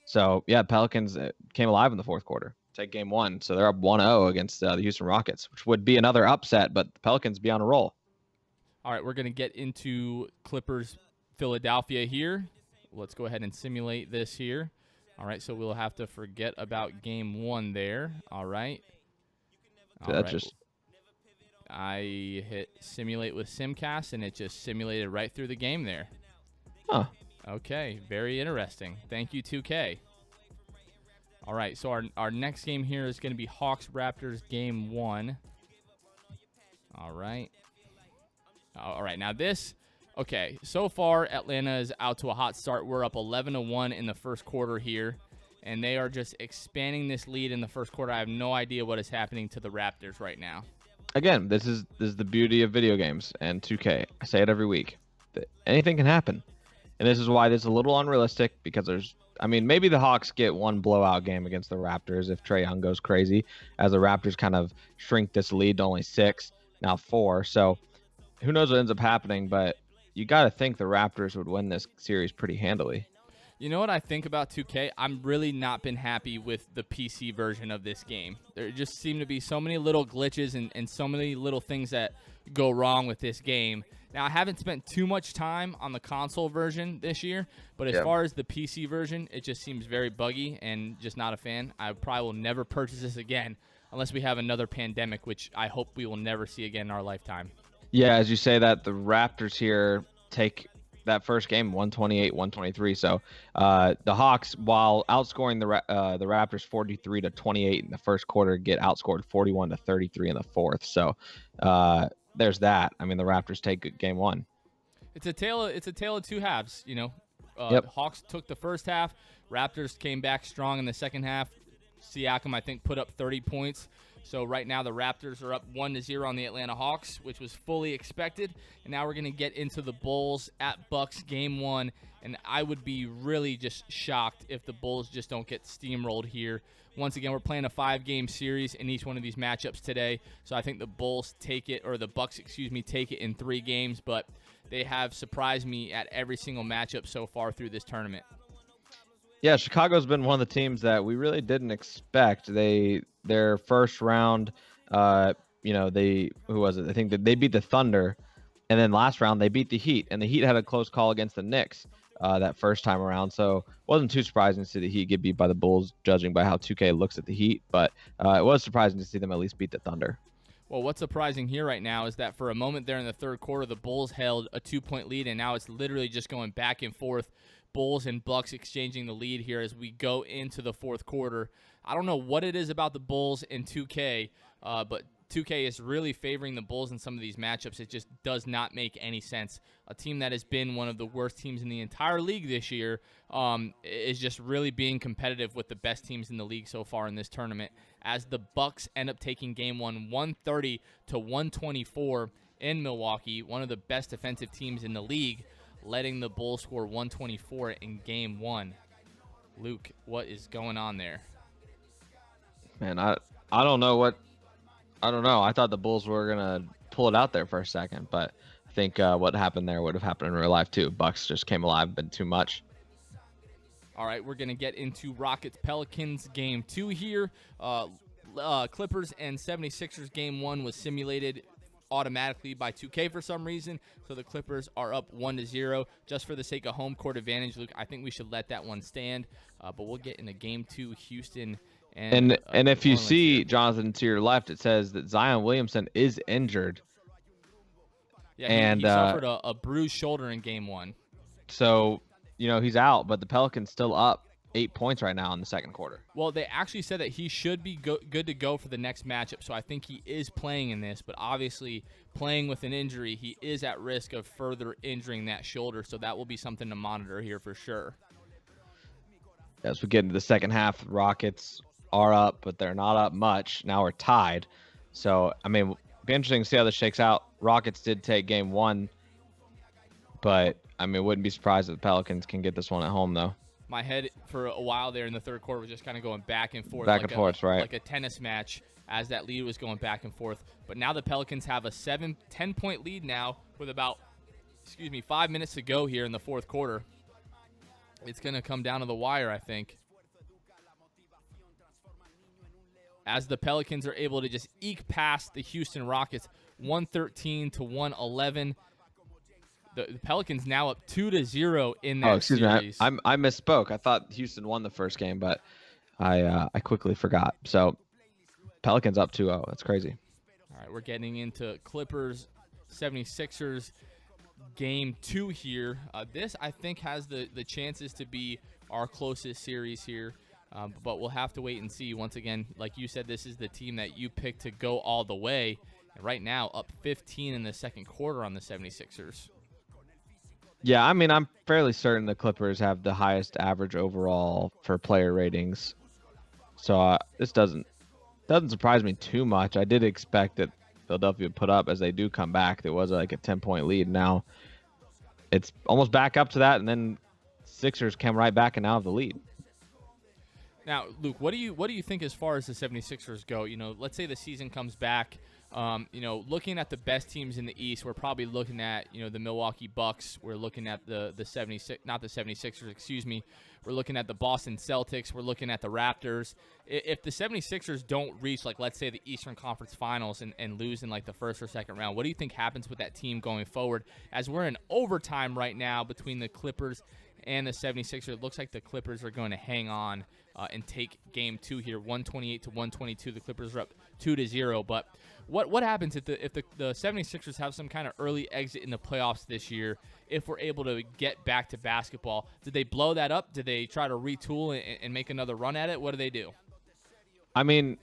So yeah, Pelicans came alive in the fourth quarter. Take game 1, so they're up 1-0 against the Houston Rockets, which would be another upset. But the Pelicans be on a roll. All right, we're gonna get into Clippers Philadelphia here. Let's go ahead and simulate this here. All right, so we'll have to forget about game 1 there. All right. I hit simulate with Simcast, and it just simulated right through the game there. Huh. Okay, very interesting. Thank you, 2K. All right, so our next game here is going to be Hawks-Raptors game 1. All right. All right, now this, okay, so far Atlanta is out to a hot start. We're up 11-1 in the first quarter here, and they are just expanding this lead in the first quarter. I have no idea what is happening to the Raptors right now. Again, this is the beauty of video games and 2K. I say it every week. Anything can happen. And this is why this is a little unrealistic, because maybe the Hawks get one blowout game against the Raptors if Trae Young goes crazy, as the Raptors kind of shrink this lead to only 6, now 4. So who knows what ends up happening, but you got to think the Raptors would win this series pretty handily. You know what I think about 2K? I'm really not been happy with the PC version of this game. There just seem to be so many little glitches and so many little things that go wrong with this game. Now, I haven't spent too much time on the console version this year, but as far as the PC version, it just seems very buggy and just not a fan. I probably will never purchase this again unless we have another pandemic, which I hope we will never see again in our lifetime. Yeah, as you say that, the Raptors here take that first game 128-123. So the Hawks, while outscoring the Raptors 43-28 in the first quarter, get outscored 41-33 in the fourth. So there's that. I mean, the Raptors take game one. It's a tale of two halves, you know. Yep. Hawks took the first half. Raptors came back strong in the second half. Siakam, I think, put up 30 points. So right now the Raptors are up 1-0 on the Atlanta Hawks, which was fully expected. And now we're going to get into the Bulls at Bucks game one. And I would be really just shocked if the Bulls just don't get steamrolled here. Once again, we're playing a 5-game series in each one of these matchups today. So I think the Bulls take it, or the Bucks, take it in 3 games. But they have surprised me at every single matchup so far through this tournament. Yeah, Chicago's been one of the teams that we really didn't expect. Their first round, who was it? I think that they beat the Thunder, and then last round they beat the Heat, and the Heat had a close call against the Knicks that first time around. So it wasn't too surprising to see the Heat get beat by the Bulls, judging by how 2K looks at the Heat. But it was surprising to see them at least beat the Thunder. Well, what's surprising here right now is that for a moment there in the third quarter, the Bulls held a 2-point lead, and now it's literally just going back and forth. Bulls and Bucks exchanging the lead here as we go into the fourth quarter. I don't know what it is about the Bulls in 2K, but 2K is really favoring the Bulls in some of these matchups. It just does not make any sense. A team that has been one of the worst teams in the entire league this year is just really being competitive with the best teams in the league so far in this tournament, as the Bucks end up taking game one 130-124 in Milwaukee, one of the best defensive teams in the league, letting the Bulls score 124 in game one. Luke, what is going on there? Man, I don't know. I thought the Bulls were gonna pull it out there for a second, but I think what happened there would have happened in real life too. Bucks just came alive a bit too much. All right, we're gonna get into Rockets Pelicans game 2 here. Clippers and 76ers game 1 was simulated automatically by 2K for some reason, so the Clippers are up 1-0. Just for the sake of home court advantage, Luke, I think we should let that one stand. But we'll get into game 2, Houston and if you see here. Jonathan to your left, it says that Zion Williamson is injured. Yeah, he suffered a bruised shoulder in game 1. So he's out, but the Pelicans still up 8 points right now in the second quarter. Well, they actually said that he should be good to go for the next matchup, so I think he is playing in this, but obviously playing with an injury, he is at risk of further injuring that shoulder, so that will be something to monitor here for sure. As we get into the second half, the Rockets are up, but they're not up much. Now we're tied. So, I mean, it'll be interesting to see how this shakes out. Rockets did take game 1, but, I mean, wouldn't be surprised if the Pelicans can get this one at home, though. My head for a while there in the third quarter was just kind of going back and forth. Back and forth, right. Like a tennis match as that lead was going back and forth. But now the Pelicans have a 10-point lead now with about, 5 minutes to go here in the fourth quarter. It's going to come down to the wire, I think, as the Pelicans are able to just eke past the Houston Rockets 113-111. The Pelicans now up 2-0 in that series. Me. I misspoke. I thought Houston won the first game, but I quickly forgot. So Pelicans up 2-0. That's crazy. All right, we're getting into Clippers 76ers game 2 here. This, I think, has the chances to be our closest series here, but we'll have to wait and see. Once again, like you said, this is the team that you picked to go all the way. And right now, up 15 in the second quarter on the 76ers. Yeah, I mean, I'm fairly certain the Clippers have the highest average overall for player ratings. So this doesn't surprise me too much. I did expect that Philadelphia would put up as they do come back. There was like a 10-point lead. Now it's almost back up to that, and then Sixers came right back and now have the lead. Now, Luke, what do you think as far as the 76ers go? Let's say the season comes back. Looking at the best teams in the East, we're probably looking at, the Milwaukee Bucks. We're looking at the 76, not the 76ers, excuse me. We're looking at the Boston Celtics. We're looking at the Raptors. If the 76ers don't reach, like, let's say the Eastern Conference Finals and lose in, like, the first or second round, what do you think happens with that team going forward? As we're in overtime right now between the Clippers and the 76ers, it looks like the Clippers are going to hang on and take game 2 here, 128-122. The Clippers are up 2-0. But what happens if the 76ers have some kind of early exit in the playoffs this year, if we're able to get back to basketball? Did they blow that up? Did they try to retool and make another run at it? What do they do? I mean,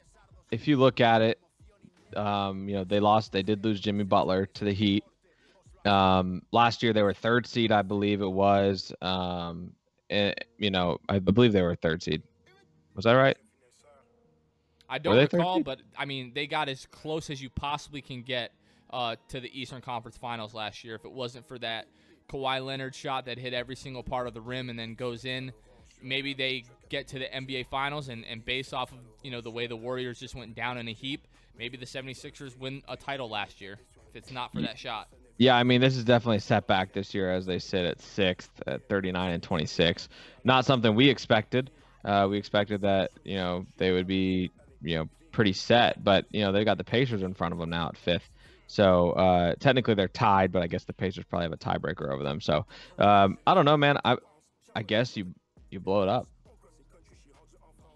if you look at it, they did lose Jimmy Butler to the Heat. Last year they were 3rd seed, I believe it was. I believe they were 3rd seed. Was that right? I don't recall, but I mean, they got as close as you possibly can get to the Eastern Conference Finals last year. If it wasn't for that Kawhi Leonard shot that hit every single part of the rim and then goes in, maybe they get to the NBA Finals, and based off of the way the Warriors just went down in a heap, maybe the 76ers win a title last year if it's not for that shot. Yeah, I mean, this is definitely a setback this year as they sit at 6th at 39-26. Not something we expected. We expected that they would be pretty set, but they got the Pacers in front of them now at 5th. So technically they're tied, but I guess the Pacers probably have a tiebreaker over them. So I don't know, man. I guess you blow it up.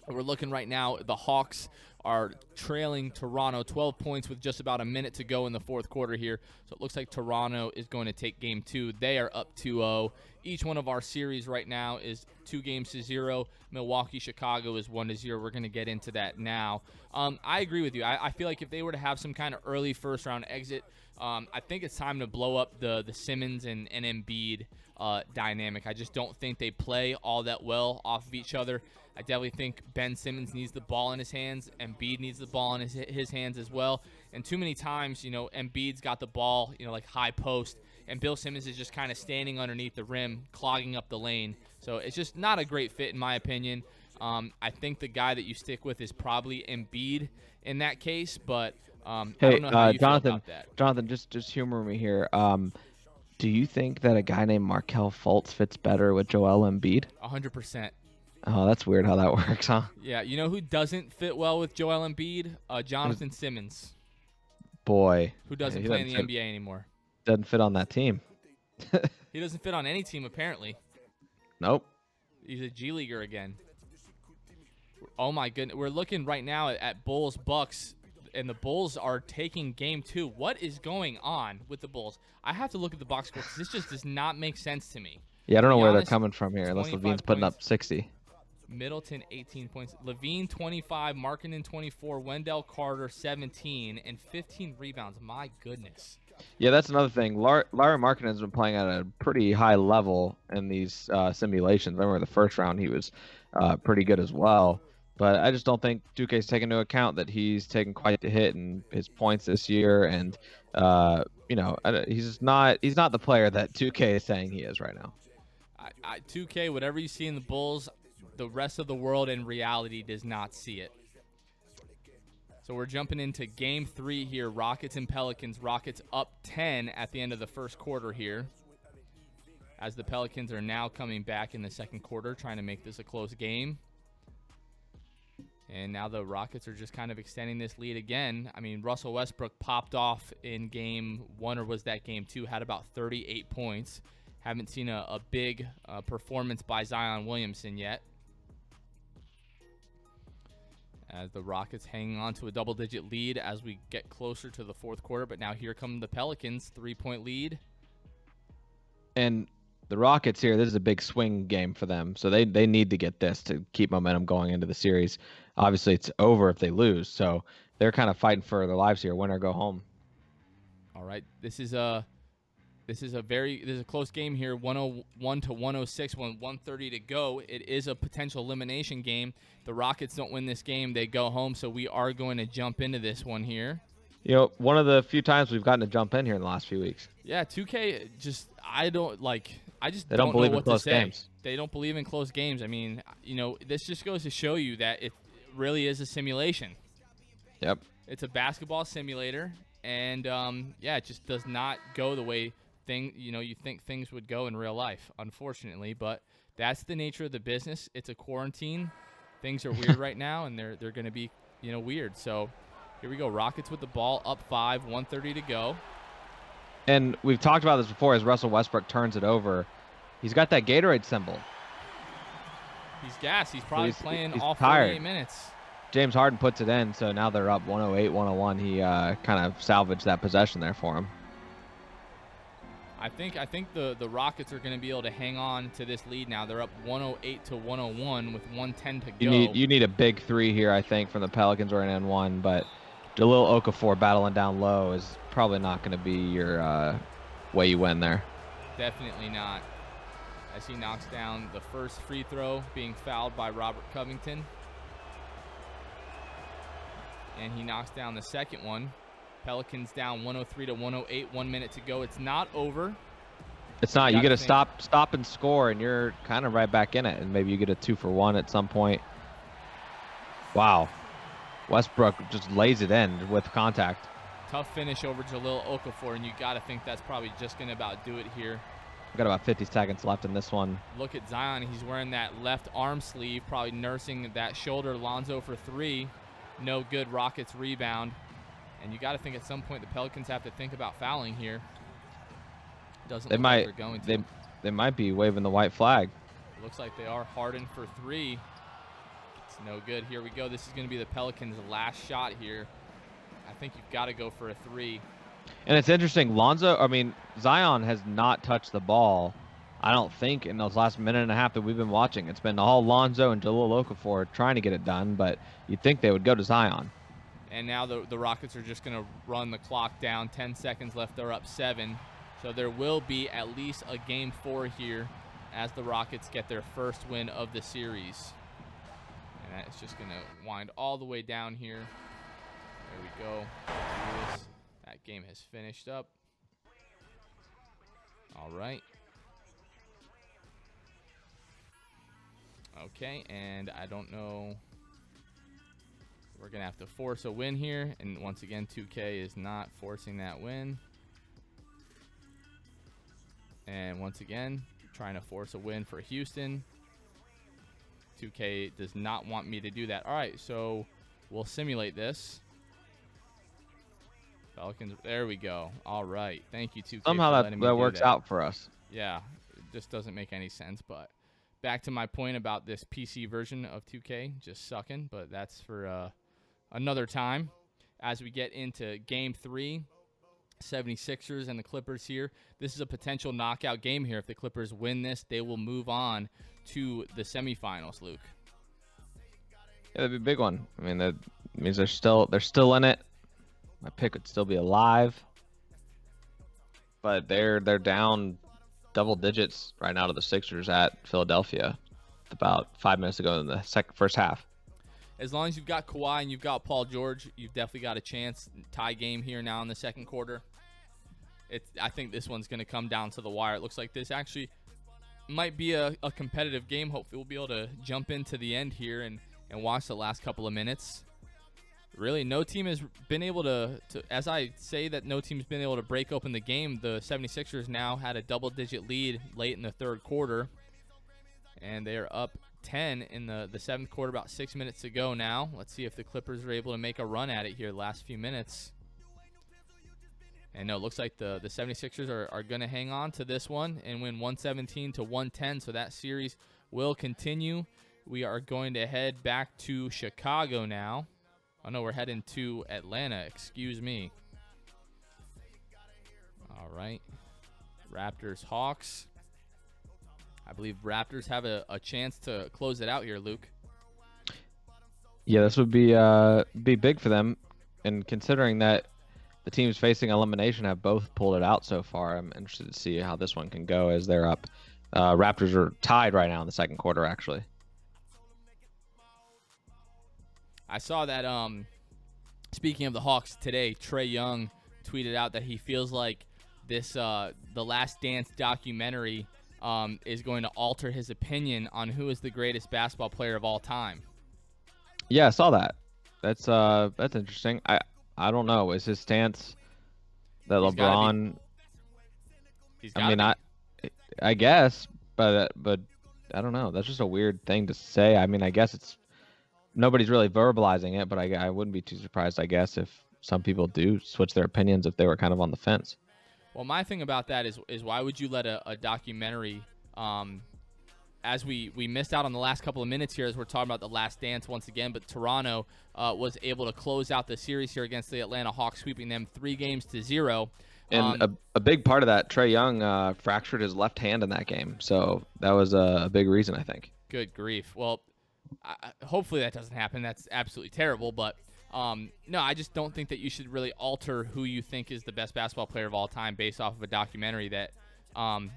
We're looking right now. The Hawks are trailing Toronto 12 points with just about a minute to go in the 4th quarter here. So it looks like Toronto is going to take game 2. They are up 2-0. Each one of our series right now is 2-0. Milwaukee, Chicago is 1-0. We're going to get into that now. I agree with you. I feel like if they were to have some kind of early first-round exit, I think it's time to blow up the Simmons and Embiid dynamic. I just don't think they play all that well off of each other. I definitely think Ben Simmons needs the ball in his hands. Embiid needs the ball in his hands as well. And too many times, Embiid's got the ball, like high post, and Bill Simmons is just kind of standing underneath the rim, clogging up the lane. So it's just not a great fit in my opinion. I think the guy that you stick with is probably Embiid in that case, but I don't know how you feel about that. Jonathan, just humor me here. Do you think that a guy named Markelle Fultz fits better with Joel Embiid? 100%. Oh, that's weird how that works, huh? Yeah, you know who doesn't fit well with Joel Embiid? Jonathan Simmons. Boy. Who doesn't play in the NBA anymore. Doesn't fit on that team. He doesn't fit on any team, apparently. Nope. He's a G Leaguer again. Oh, my goodness. We're looking right now at Bulls-Bucks, and the Bulls are taking game 2. What is going on with the Bulls? I have to look at the box score because this just does not make sense to me. Yeah, I don't know where they're coming from here unless Levine's putting up 60. Middleton, 18 points. Levine, 25. Markkanen, 24. Wendell Carter, 17. And 15 rebounds. My goodness. Yeah, that's another thing. Larry Markkanen has been playing at a pretty high level in these simulations. I remember the first round he was pretty good as well. But I just don't think 2K's taken into account that he's taken quite the hit in his points this year. And, he's not the player that 2K is saying he is right now. 2K, whatever you see in the Bulls, the rest of the world in reality does not see it. So we're jumping into game 3 here. Rockets and Pelicans. Rockets up 10 at the end of the first quarter here, as the Pelicans are now coming back in the second quarter, trying to make this a close game. And now the Rockets are just kind of extending this lead again. I mean, Russell Westbrook popped off in game 1, or was that game 2, had about 38 points. Haven't seen a big performance by Zion Williamson yet, as the Rockets hanging on to a double-digit lead as we get closer to the 4th quarter. But now here come the Pelicans, 3-point lead. And the Rockets here, this is a big swing game for them. So they need to get this to keep momentum going into the series. Obviously, it's over if they lose. So they're kind of fighting for their lives here, win or go home. All right, this is a close game here, 101-106, 130 to go. It is a potential elimination game. The Rockets don't win this game, they go home, so we are going to jump into this one here. One of the few times we've gotten to jump in here in the last few weeks. Yeah, 2K just I don't they don't believe know in what close to say. games. They don't believe in close games. I mean, this just goes to show you that it really is a simulation. Yep. It's a basketball simulator, and yeah, it just does not go the way you think things would go in real life, unfortunately. But that's the nature of the business. It's a quarantine. Things are weird right now, and they're going to be weird. So here we go. Rockets with the ball, up 5, 1:30 to go. And we've talked about this before. As Russell Westbrook turns it over, he's got that Gatorade symbol. He's gassed. He's probably playing he's all tired. 48 minutes. James Harden puts it in, so now they're up 108, 101. He kind of salvaged that possession there for him. I think the Rockets are going to be able to hang on to this lead now. They're up 108 to 101 with 110 to go. You need a big three here, I think, from the Pelicans or an N1, but Jahlil Okafor battling down low is probably not going to be your way you win there. Definitely not. As he knocks down the first free throw, being fouled by Robert Covington. And he knocks down the second one. Pelicans down 103 to 108, 1 minute to go. It's not over. It's not. You got to stop and score, and you're kind of right back in it. And maybe you get a 2-for-1 at some point. Wow. Westbrook just lays it in with contact. Tough finish over Jahlil Okafor, and you got to think that's probably just going to about do it here. We've got about 50 seconds left in this one. Look at Zion. He's wearing that left arm sleeve, probably nursing that shoulder. Lonzo for 3. No good. Rockets rebound. And you got to think at some point the Pelicans have to think about fouling here. Doesn't look like they're going to. They might be waving the white flag. It looks like they are. Harden for 3. It's no good. Here we go. This is going to be the Pelicans' last shot here. I think you've got to go for a 3. And it's interesting. Zion has not touched the ball, I don't think, in those last minute and a half that we've been watching. It's been all Lonzo and Jahlil Okafor trying to get it done, but you'd think they would go to Zion. And now the Rockets are just going to run the clock down. 10 seconds left. They're up 7. So there will be at least a Game 4 here as the Rockets get their first win of the series. And that's just going to wind all the way down here. There we go. That game has finished up. All right. Okay, and I don't know. We're going to have to force a win here. And once again, 2K is not forcing that win. And once again, trying to force a win for Houston. 2K does not want me to do that. All right, so we'll simulate this. Pelicans, there we go. All right. Thank you, 2K. Somehow that works out for us. Yeah, it just doesn't make any sense. But back to my point about this PC version of 2K just sucking. But that's for another time. As we get into Game 3, 76ers and the Clippers here. This is a potential knockout game here. If the Clippers win this, they will move on to the semifinals, Luke. Yeah, that'd be a big one. I mean, that means they're still in it. My pick would still be alive. But they're down double digits right now to the Sixers at Philadelphia about 5 minutes ago in the first half. As long as you've got Kawhi and you've got Paul George, you've definitely got a chance. Tie game here now in the second quarter. I think this one's going to come down to the wire. It looks like this actually might be a competitive game. Hopefully we'll be able to jump into the end here and watch the last couple of minutes. Really, no team has been able to, as I say that no team's been able to break open the game, the 76ers now had a double-digit lead late in the third quarter. And they are up 10 in the seventh quarter, about 6 minutes to go now. Let's see if the Clippers are able to make a run at it here the last few minutes. And no, it looks like the 76ers are going to hang on to this one and win 117 to 110. So that series will continue. We are going to head back to Chicago now. Oh, no, we're heading to Atlanta. Excuse me. All right. Raptors, Hawks. I believe Raptors have a chance to close it out here, Luke. Yeah, this would be big for them. And considering that the teams facing elimination have both pulled it out so far, I'm interested to see how this one can go as they're up. Raptors are tied right now in the second quarter, actually. I saw that, speaking of the Hawks today, Trae Young tweeted out that he feels like this The Last Dance documentary is going to alter his opinion on who is the greatest basketball player of all time. Yeah, I saw that. That's interesting. I don't know. Is his stance that He's got to be. LeBron? He's I got to mean, be. I guess, but I don't know. That's just a weird thing to say. I mean, I guess it's nobody's really verbalizing it, but I wouldn't be too surprised, I guess, if some people do switch their opinions if they were kind of on the fence. Well, my thing about that is why would you let a documentary, as we missed out on the last couple of minutes here as we're talking about the Last Dance once again, but Toronto was able to close out the series here against the Atlanta Hawks, sweeping them 3-0. And a big part of that, Trae Young fractured his left hand in that game, so that was a big reason, I think. Good grief. Well, hopefully that doesn't happen. That's absolutely terrible, but no, I just don't think that you should really alter who you think is the best basketball player of all time based off of a documentary that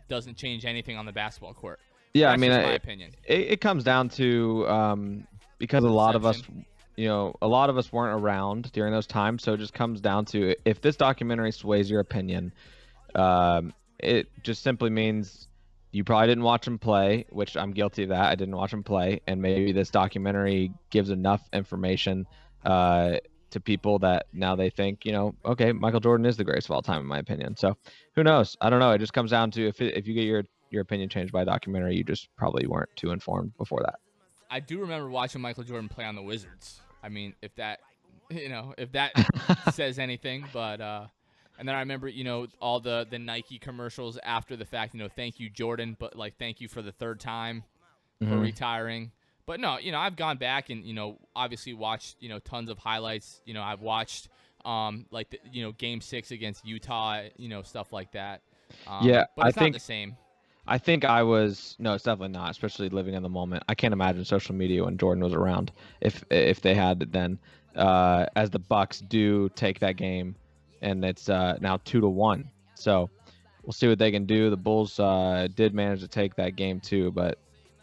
doesn't change anything on the basketball court. Yeah, That's I mean, just my opinion. It comes down to because a lot of us, Perception. a lot of us weren't around during those times, so it just comes down to if this documentary sways your opinion, it just simply means you probably didn't watch him play, which I'm guilty of that. I didn't watch him play, and maybe this documentary gives enough information to people that now they think, okay, Michael Jordan is the greatest of all time, in my opinion. So who knows? I don't know. It just comes down to if you get your opinion changed by a documentary, you just probably weren't too informed before that. I do remember watching Michael Jordan play on the Wizards. I mean, if that, if that says anything, but and then I remember, all the Nike commercials after the fact, thank you Jordan, but like thank you for the third time for retiring. But no, I've gone back and obviously watched tons of highlights. I've watched like the Game 6 against Utah, stuff like that. Yeah, but it's not the same. I think I was no, it's definitely not, especially living in the moment. I can't imagine social media when Jordan was around if they had it then. As the Bucks do take that game, and it's now 2-1. So we'll see what they can do. The Bulls did manage to take that game too, but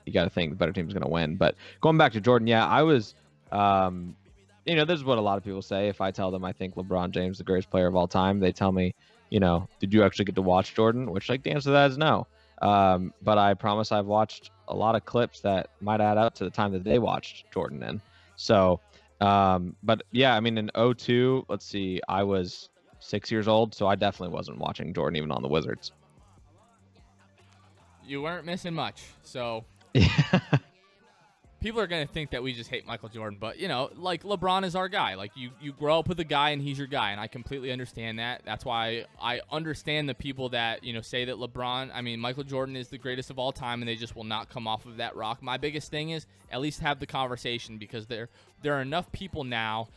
you got to think the better team's going to win. But going back to Jordan, yeah, I was, this is what a lot of people say. If I tell them I think LeBron James is the greatest player of all time, they tell me, did you actually get to watch Jordan? Which, like, the answer to that is no. But I promise I've watched a lot of clips that might add up to the time that they watched Jordan in. So, but yeah, I mean, in 2002, let's see, I was 6 years old, so I definitely wasn't watching Jordan even on the Wizards. You weren't missing much. So Yeah. people are going to think that we just hate Michael Jordan, but like LeBron is our guy. Like you grow up with a guy and he's your guy, and I completely understand that. That's why I understand the people that say that Michael Jordan is the greatest of all time, and they just will not come off of that rock. My biggest thing is at least have the conversation, because there are enough people now,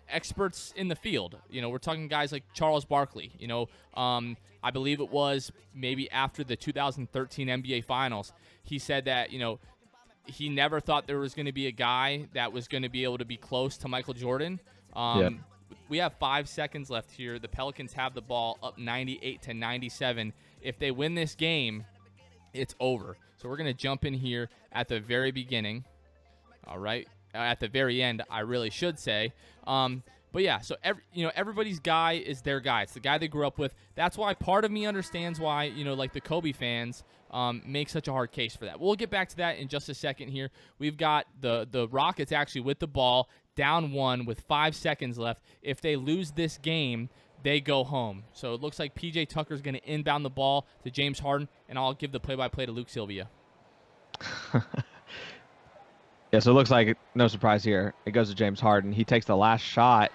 experts in the field. We're talking guys like Charles Barkley. I believe it was maybe after the 2013 NBA Finals, he said that he never thought there was going to be a guy that was going to be able to be close to Michael Jordan. Yeah. We have 5 seconds left here. The Pelicans have the ball up 98-97. If they win this game, it's over. So we're going to jump in here at the very beginning. All right. At the very end, I really should say. But yeah, so everybody's guy is their guy. It's the guy they grew up with. That's why part of me understands why, like the Kobe fans make such a hard case for that. We'll get back to that in just a second here. We've got the Rockets actually with the ball, down 1 with 5 seconds left. If they lose this game, they go home. So it looks like PJ Tucker's going to inbound the ball to James Harden, and I'll give the play-by-play to Luke Sylvia. Yeah, so it looks like no surprise here. It goes to James Harden. He takes the last shot,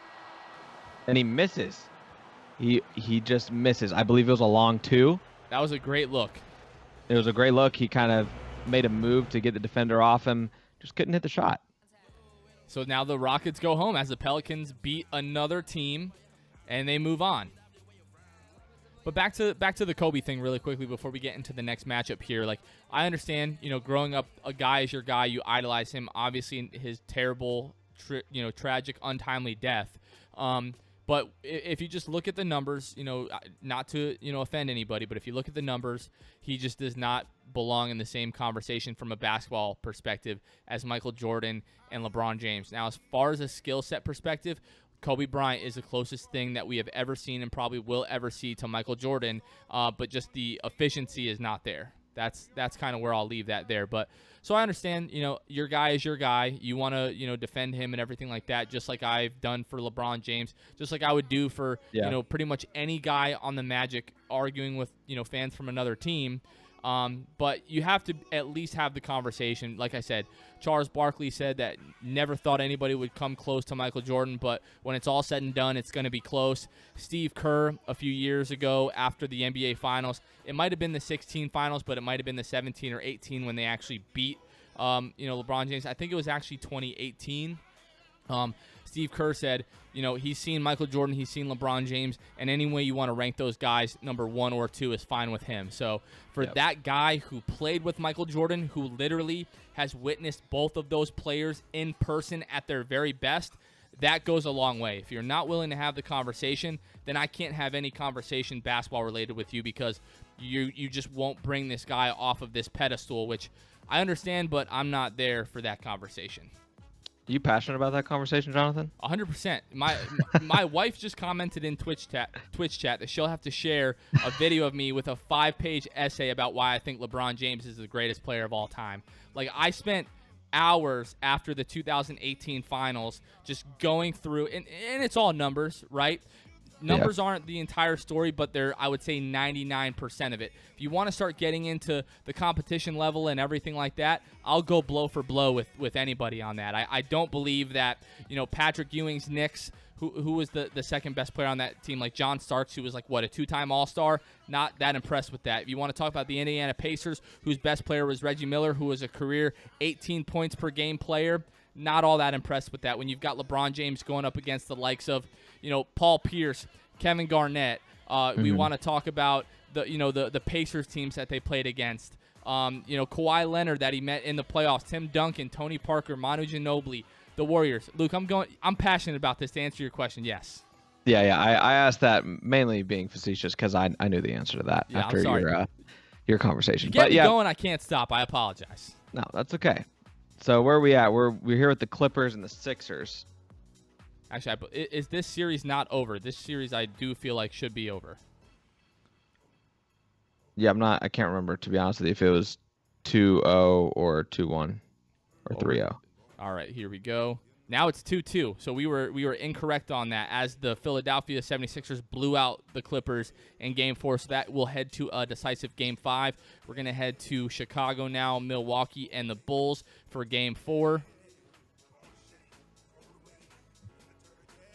and he misses. He just misses. I believe it was a long 2. That was a great look. It was a great look. He kind of made a move to get the defender off him. Just couldn't hit the shot. So now the Rockets go home as the Pelicans beat another team, and they move on. But back to the Kobe thing really quickly before we get into the next matchup here. Like, I understand, growing up, a guy is your guy. You idolize him. Obviously, in his terrible, tragic, untimely death. But if you just look at the numbers, not to offend anybody, but if you look at the numbers, he just does not belong in the same conversation from a basketball perspective as Michael Jordan and LeBron James. Now, as far as a skill set perspective, Kobe Bryant is the closest thing that we have ever seen and probably will ever see to Michael Jordan, but just the efficiency is not there. That's kind of where I'll leave that there. But so I understand, your guy is your guy. You want to, defend him and everything like that, just like I've done for LeBron James, just like I would do for, pretty much any guy on the Magic arguing with, fans from another team. But you have to at least have the conversation. Like I said, Charles Barkley said that never thought anybody would come close to Michael Jordan, but when it's all said and done, it's going to be close. Steve Kerr, a few years ago after the NBA Finals, it might have been the 16 Finals, but it might have been the 17 or 18 when they actually beat, LeBron James. I think it was actually 2018. Steve Kerr said, he's seen Michael Jordan, he's seen LeBron James, and any way you want to rank those guys, number 1 or 2 is fine with him. So for that guy who played with Michael Jordan, who literally has witnessed both of those players in person at their very best, that goes a long way. If you're not willing to have the conversation, then I can't have any conversation basketball related with you, because you just won't bring this guy off of this pedestal, which I understand, but I'm not there for that conversation. Are you passionate about that conversation, Jonathan? 100%. My wife just commented in Twitch chat that she'll have to share a video of me with a 5-page essay about why I think LeBron James is the greatest player of all time. Like, I spent hours after the 2018 finals just going through, and it's all numbers, right? Numbers aren't the entire story, but they're, I would say, 99% of it. If you want to start getting into the competition level and everything like that, I'll go blow for blow with anybody on that. I don't believe that, Patrick Ewing's Knicks, who was the second best player on that team, like John Starks, who was like, a 2-time All-Star, not that impressed with that. If you want to talk about the Indiana Pacers, whose best player was Reggie Miller, who was a career 18 points per game player, not all that impressed with that. When you've got LeBron James going up against the likes of, Paul Pierce, Kevin Garnett. We want to talk about the Pacers teams that they played against. Kawhi Leonard that he met in the playoffs. Tim Duncan, Tony Parker, Manu Ginobili, the Warriors. Luke, I'm passionate about this. To answer your question, yes. Yeah. I asked that mainly being facetious because I knew the answer to that after your conversation. You get me going. I can't stop. I apologize. No, that's okay. So where are we at? We're here with the Clippers and the Sixers. Actually, is this series not over? This series, I do feel like, should be over. Yeah, I can't remember, to be honest with you, if it was 2-0 or 2-1 or 3-0. All right, here we go. Now it's 2-2. So we were incorrect on that, as the Philadelphia 76ers blew out the Clippers in Game 4. So that will head to a decisive Game 5. We're going to head to Chicago now, Milwaukee, and the Bulls for Game 4.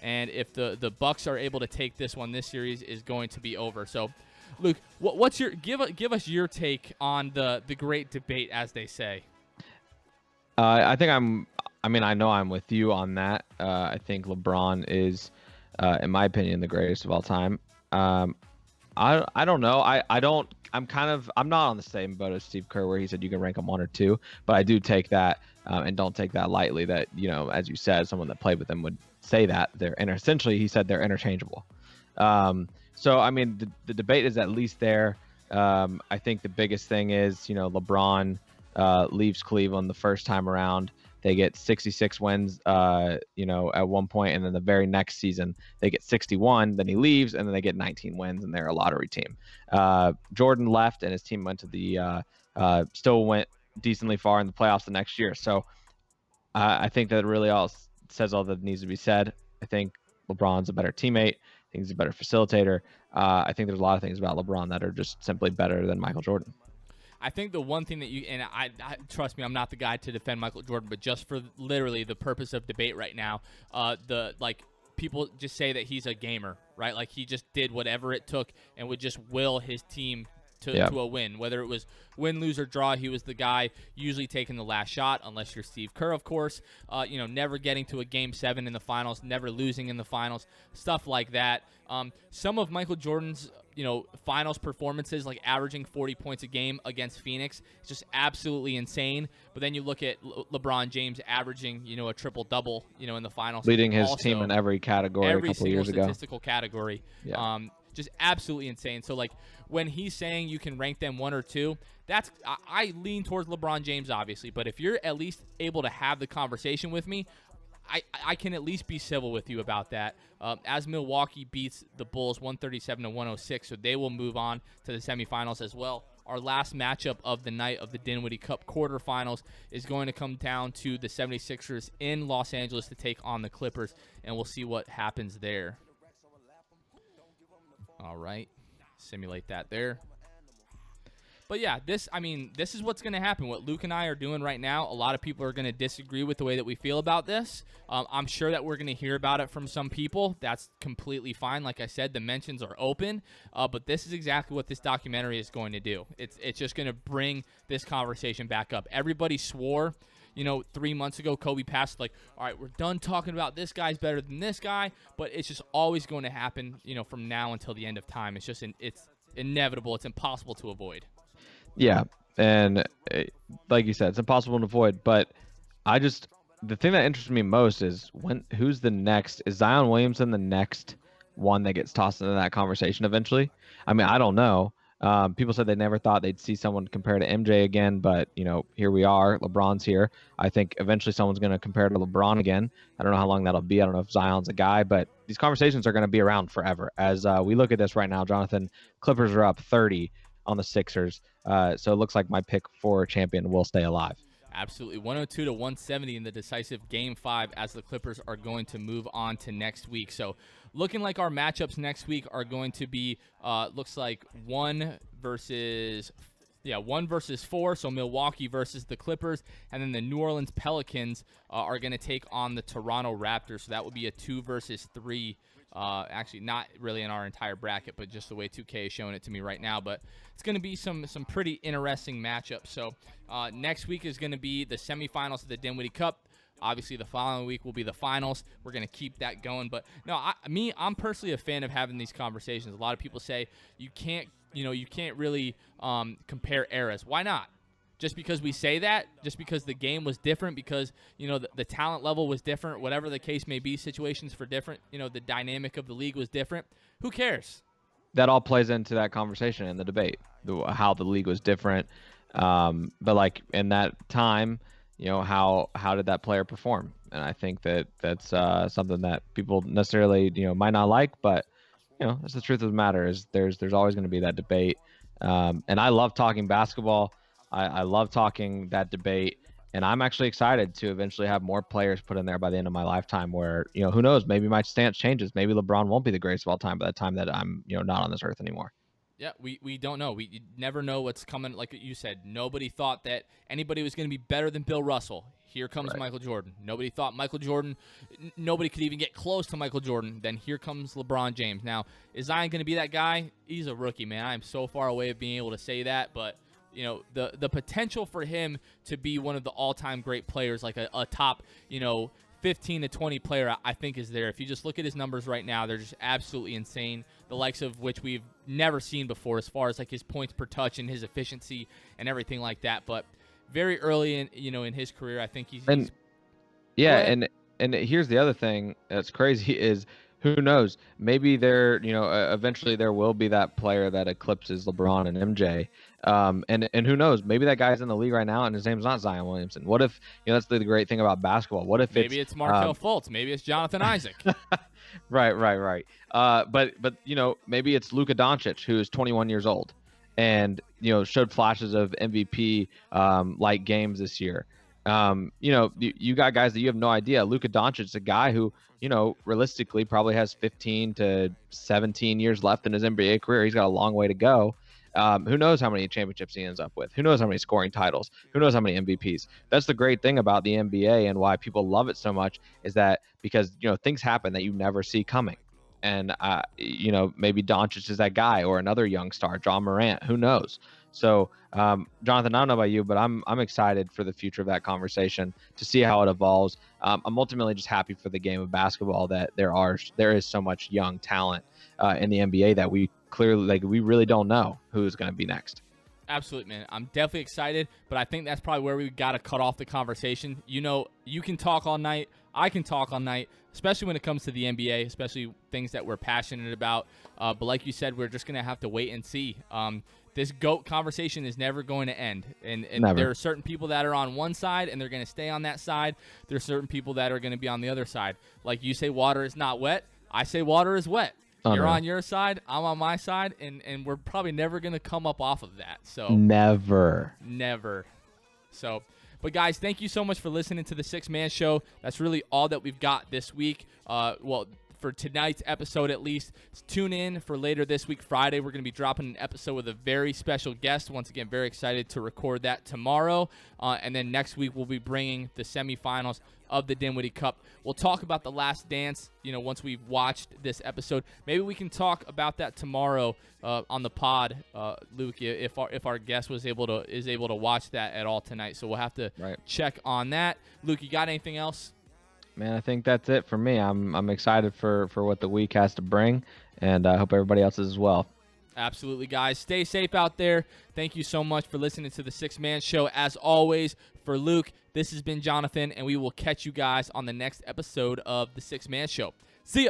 And if the Bucks are able to take this one, this series is going to be over. So, Luke, what's your give us your take on the great debate, as they say? I know I'm with you on that. I think LeBron is, in my opinion, the greatest of all time. I don't know. I'm not on the same boat as Steve Kerr, where he said you can rank him 1 or 2, but I do take that and don't take that lightly. That, as you said, someone that played with him would say that essentially he said they're interchangeable. So I mean, the debate is at least there. I think the biggest thing is, LeBron leaves Cleveland the first time around. They get 66 wins, at one point, and then the very next season they get 61. Then he leaves, and then they get 19 wins, and they're a lottery team. Jordan left, and his team went to the still went decently far in the playoffs the next year. So I think that really all says all that needs to be said. I think LeBron's a better teammate. I think he's a better facilitator. I think there's a lot of things about LeBron that are just simply better than Michael Jordan. I think the one thing that I trust me, I'm not the guy to defend Michael Jordan, but just for literally the purpose of debate right now, people just say that he's a gamer, right? Like, he just did whatever it took and would just will his team to a win. Whether it was win, lose, or draw, he was the guy usually taking the last shot, unless you're Steve Kerr, of course. Never getting to a Game 7 in the finals, never losing in the finals, stuff like that. Some of Michael Jordan's finals performances, like averaging 40 points a game against Phoenix, it's just absolutely insane. But then you look at LeBron James averaging, a triple-double, in the finals. Leading his team in every category a couple years ago. Every single statistical category. Yeah. Just absolutely insane. So, like, when he's saying you can rank them 1 or 2, I lean towards LeBron James, obviously. But if you're at least able to have the conversation with me, I can at least be civil with you about that. As Milwaukee beats the Bulls 137-106, so they will move on to the semifinals as well. our last matchup of the night of the Dinwiddie Cup Quarterfinals is going to come down to the 76ers in Los Angeles to take on the Clippers, and we'll see what happens there. All right. Simulate that there. But yeah, this is what's going to happen. What Luke and I are doing right now, a lot of people are going to disagree with the way that we feel about this. I'm sure that we're going to hear about it from some people. That's completely fine. Like I said, the mentions are open. But this is exactly what this documentary is going to do. It's just going to bring this conversation back up. Everybody swore, 3 months ago, Kobe passed, like, all right, we're done talking about this guy's better than this guy. But it's just always going to happen, from now until the end of time. It's just it's inevitable. It's impossible to avoid. Yeah, and like you said, it's impossible to avoid. But the thing that interests me most is who's the next? Is Zion Williamson the next one that gets tossed into that conversation eventually? I mean, I don't know. People said they never thought they'd see someone compare to MJ again, but here we are. LeBron's here. I think eventually someone's going to compare to LeBron again. I don't know how long that'll be. I don't know if Zion's a guy, but these conversations are going to be around forever. As we look at this right now, Jonathan, Clippers are up 30 on the Sixers. So it looks like my pick for champion will stay alive. Absolutely. 102 to 170 in the decisive Game 5 as the Clippers are going to move on to next week. So looking like our matchups next week are going to be, looks like 1 versus 4. So Milwaukee versus the Clippers. And then the New Orleans Pelicans are going to take on the Toronto Raptors. So that would be a 2 versus 3. Actually, not really in our entire bracket, but just the way 2K is showing it to me right now. But it's going to be some pretty interesting matchups. So next week is going to be the semifinals of the Dinwiddie Cup. Obviously, the following week will be the finals. We're going to keep that going. But no, I'm personally a fan of having these conversations. A lot of people say you can't really compare eras. Why not? Just because we say that, just because the game was different, because, the talent level was different, whatever the case may be, situations for different, the dynamic of the league was different. Who cares? That all plays into that conversation and the debate, how the league was different. But like in that time, how did that player perform? And I think that's something that people necessarily, might not like, but that's the truth of the matter. Is there's always going to be that debate. And I love talking basketball. I love talking that debate, and I'm actually excited to eventually have more players put in there by the end of my lifetime where, who knows, maybe my stance changes. Maybe LeBron won't be the greatest of all time by the time that I'm, not on this earth anymore. Yeah, we don't know. We never know what's coming. Like you said, nobody thought that anybody was going to be better than Bill Russell. Here comes right. Michael Jordan. Nobody thought Michael Jordan, nobody could even get close to Michael Jordan. Then here comes LeBron James. Now, is Zion going to be that guy? He's a rookie, man. I am so far away of being able to say that, but the potential for him to be one of the all-time great players, like a top, 15 to 20 player, I think is there. If you just look at his numbers right now, they're just absolutely insane. The likes of which we've never seen before, as far as like his points per touch and his efficiency and everything like that. But very early in, in his career, I think he's yeah. And here's the other thing that's crazy is, who knows? Maybe eventually there will be that player that eclipses LeBron and MJ. And who knows? Maybe that guy's in the league right now, and his name's not Zion Williamson. What if that's the great thing about basketball? What if maybe it's Markelle Fultz? Maybe it's Jonathan Isaac. Right. But maybe it's Luka Doncic, who is 21 years old, and showed flashes of MVP like games this year. You got guys that you have no idea. Luka Doncic is a guy who, realistically probably has 15 to 17 years left in his NBA career. He's got a long way to go. Who knows how many championships he ends up with? Who knows how many scoring titles? Who knows how many MVPs? That's the great thing about the NBA and why people love it so much, is that because, things happen that you never see coming. And, maybe Doncic is that guy, or another young star, John Morant. Who knows? So, Jonathan, I don't know about you, but I'm excited for the future of that conversation to see how it evolves. I'm ultimately just happy for the game of basketball that there is so much young talent in the NBA that we clearly, we really don't know who's going to be next. Absolutely, man. I'm definitely excited, but I think that's probably where we got to cut off the conversation. You can talk all night. I can talk all night, especially when it comes to the NBA, especially things that we're passionate about. But like you said, we're just going to have to wait and see. This GOAT conversation is never going to end. And there are certain people that are on one side, and they're going to stay on that side. There are certain people that are going to be on the other side. Like you say water is not wet. I say water is wet. You're Unreal. on your side, I'm on my side, and we're probably never going to come up off of that. So Never. So, but guys, thank you so much for listening to the Six Man Show. That's really all that we've got this week. Well, for tonight's episode at least. Tune in for later this week, Friday. We're going to be dropping an episode with a very special guest. Once again, very excited to record that tomorrow. And then next week, we'll be bringing the semifinals of the Dinwiddie Cup. We'll talk about the Last Dance, once we've watched this episode. Maybe we can talk about that tomorrow on the pod, Luke, if our guest is able to watch that at all tonight. So we'll have to check on that. Luke, you got anything else? Man, I think that's it for me. I'm excited for what the week has to bring, and I hope everybody else is as well. Absolutely, guys. Stay safe out there. Thank you so much for listening to the Six Man Show. As always, for Luke, this has been Jonathan, and we will catch you guys on the next episode of the Six Man Show. See ya.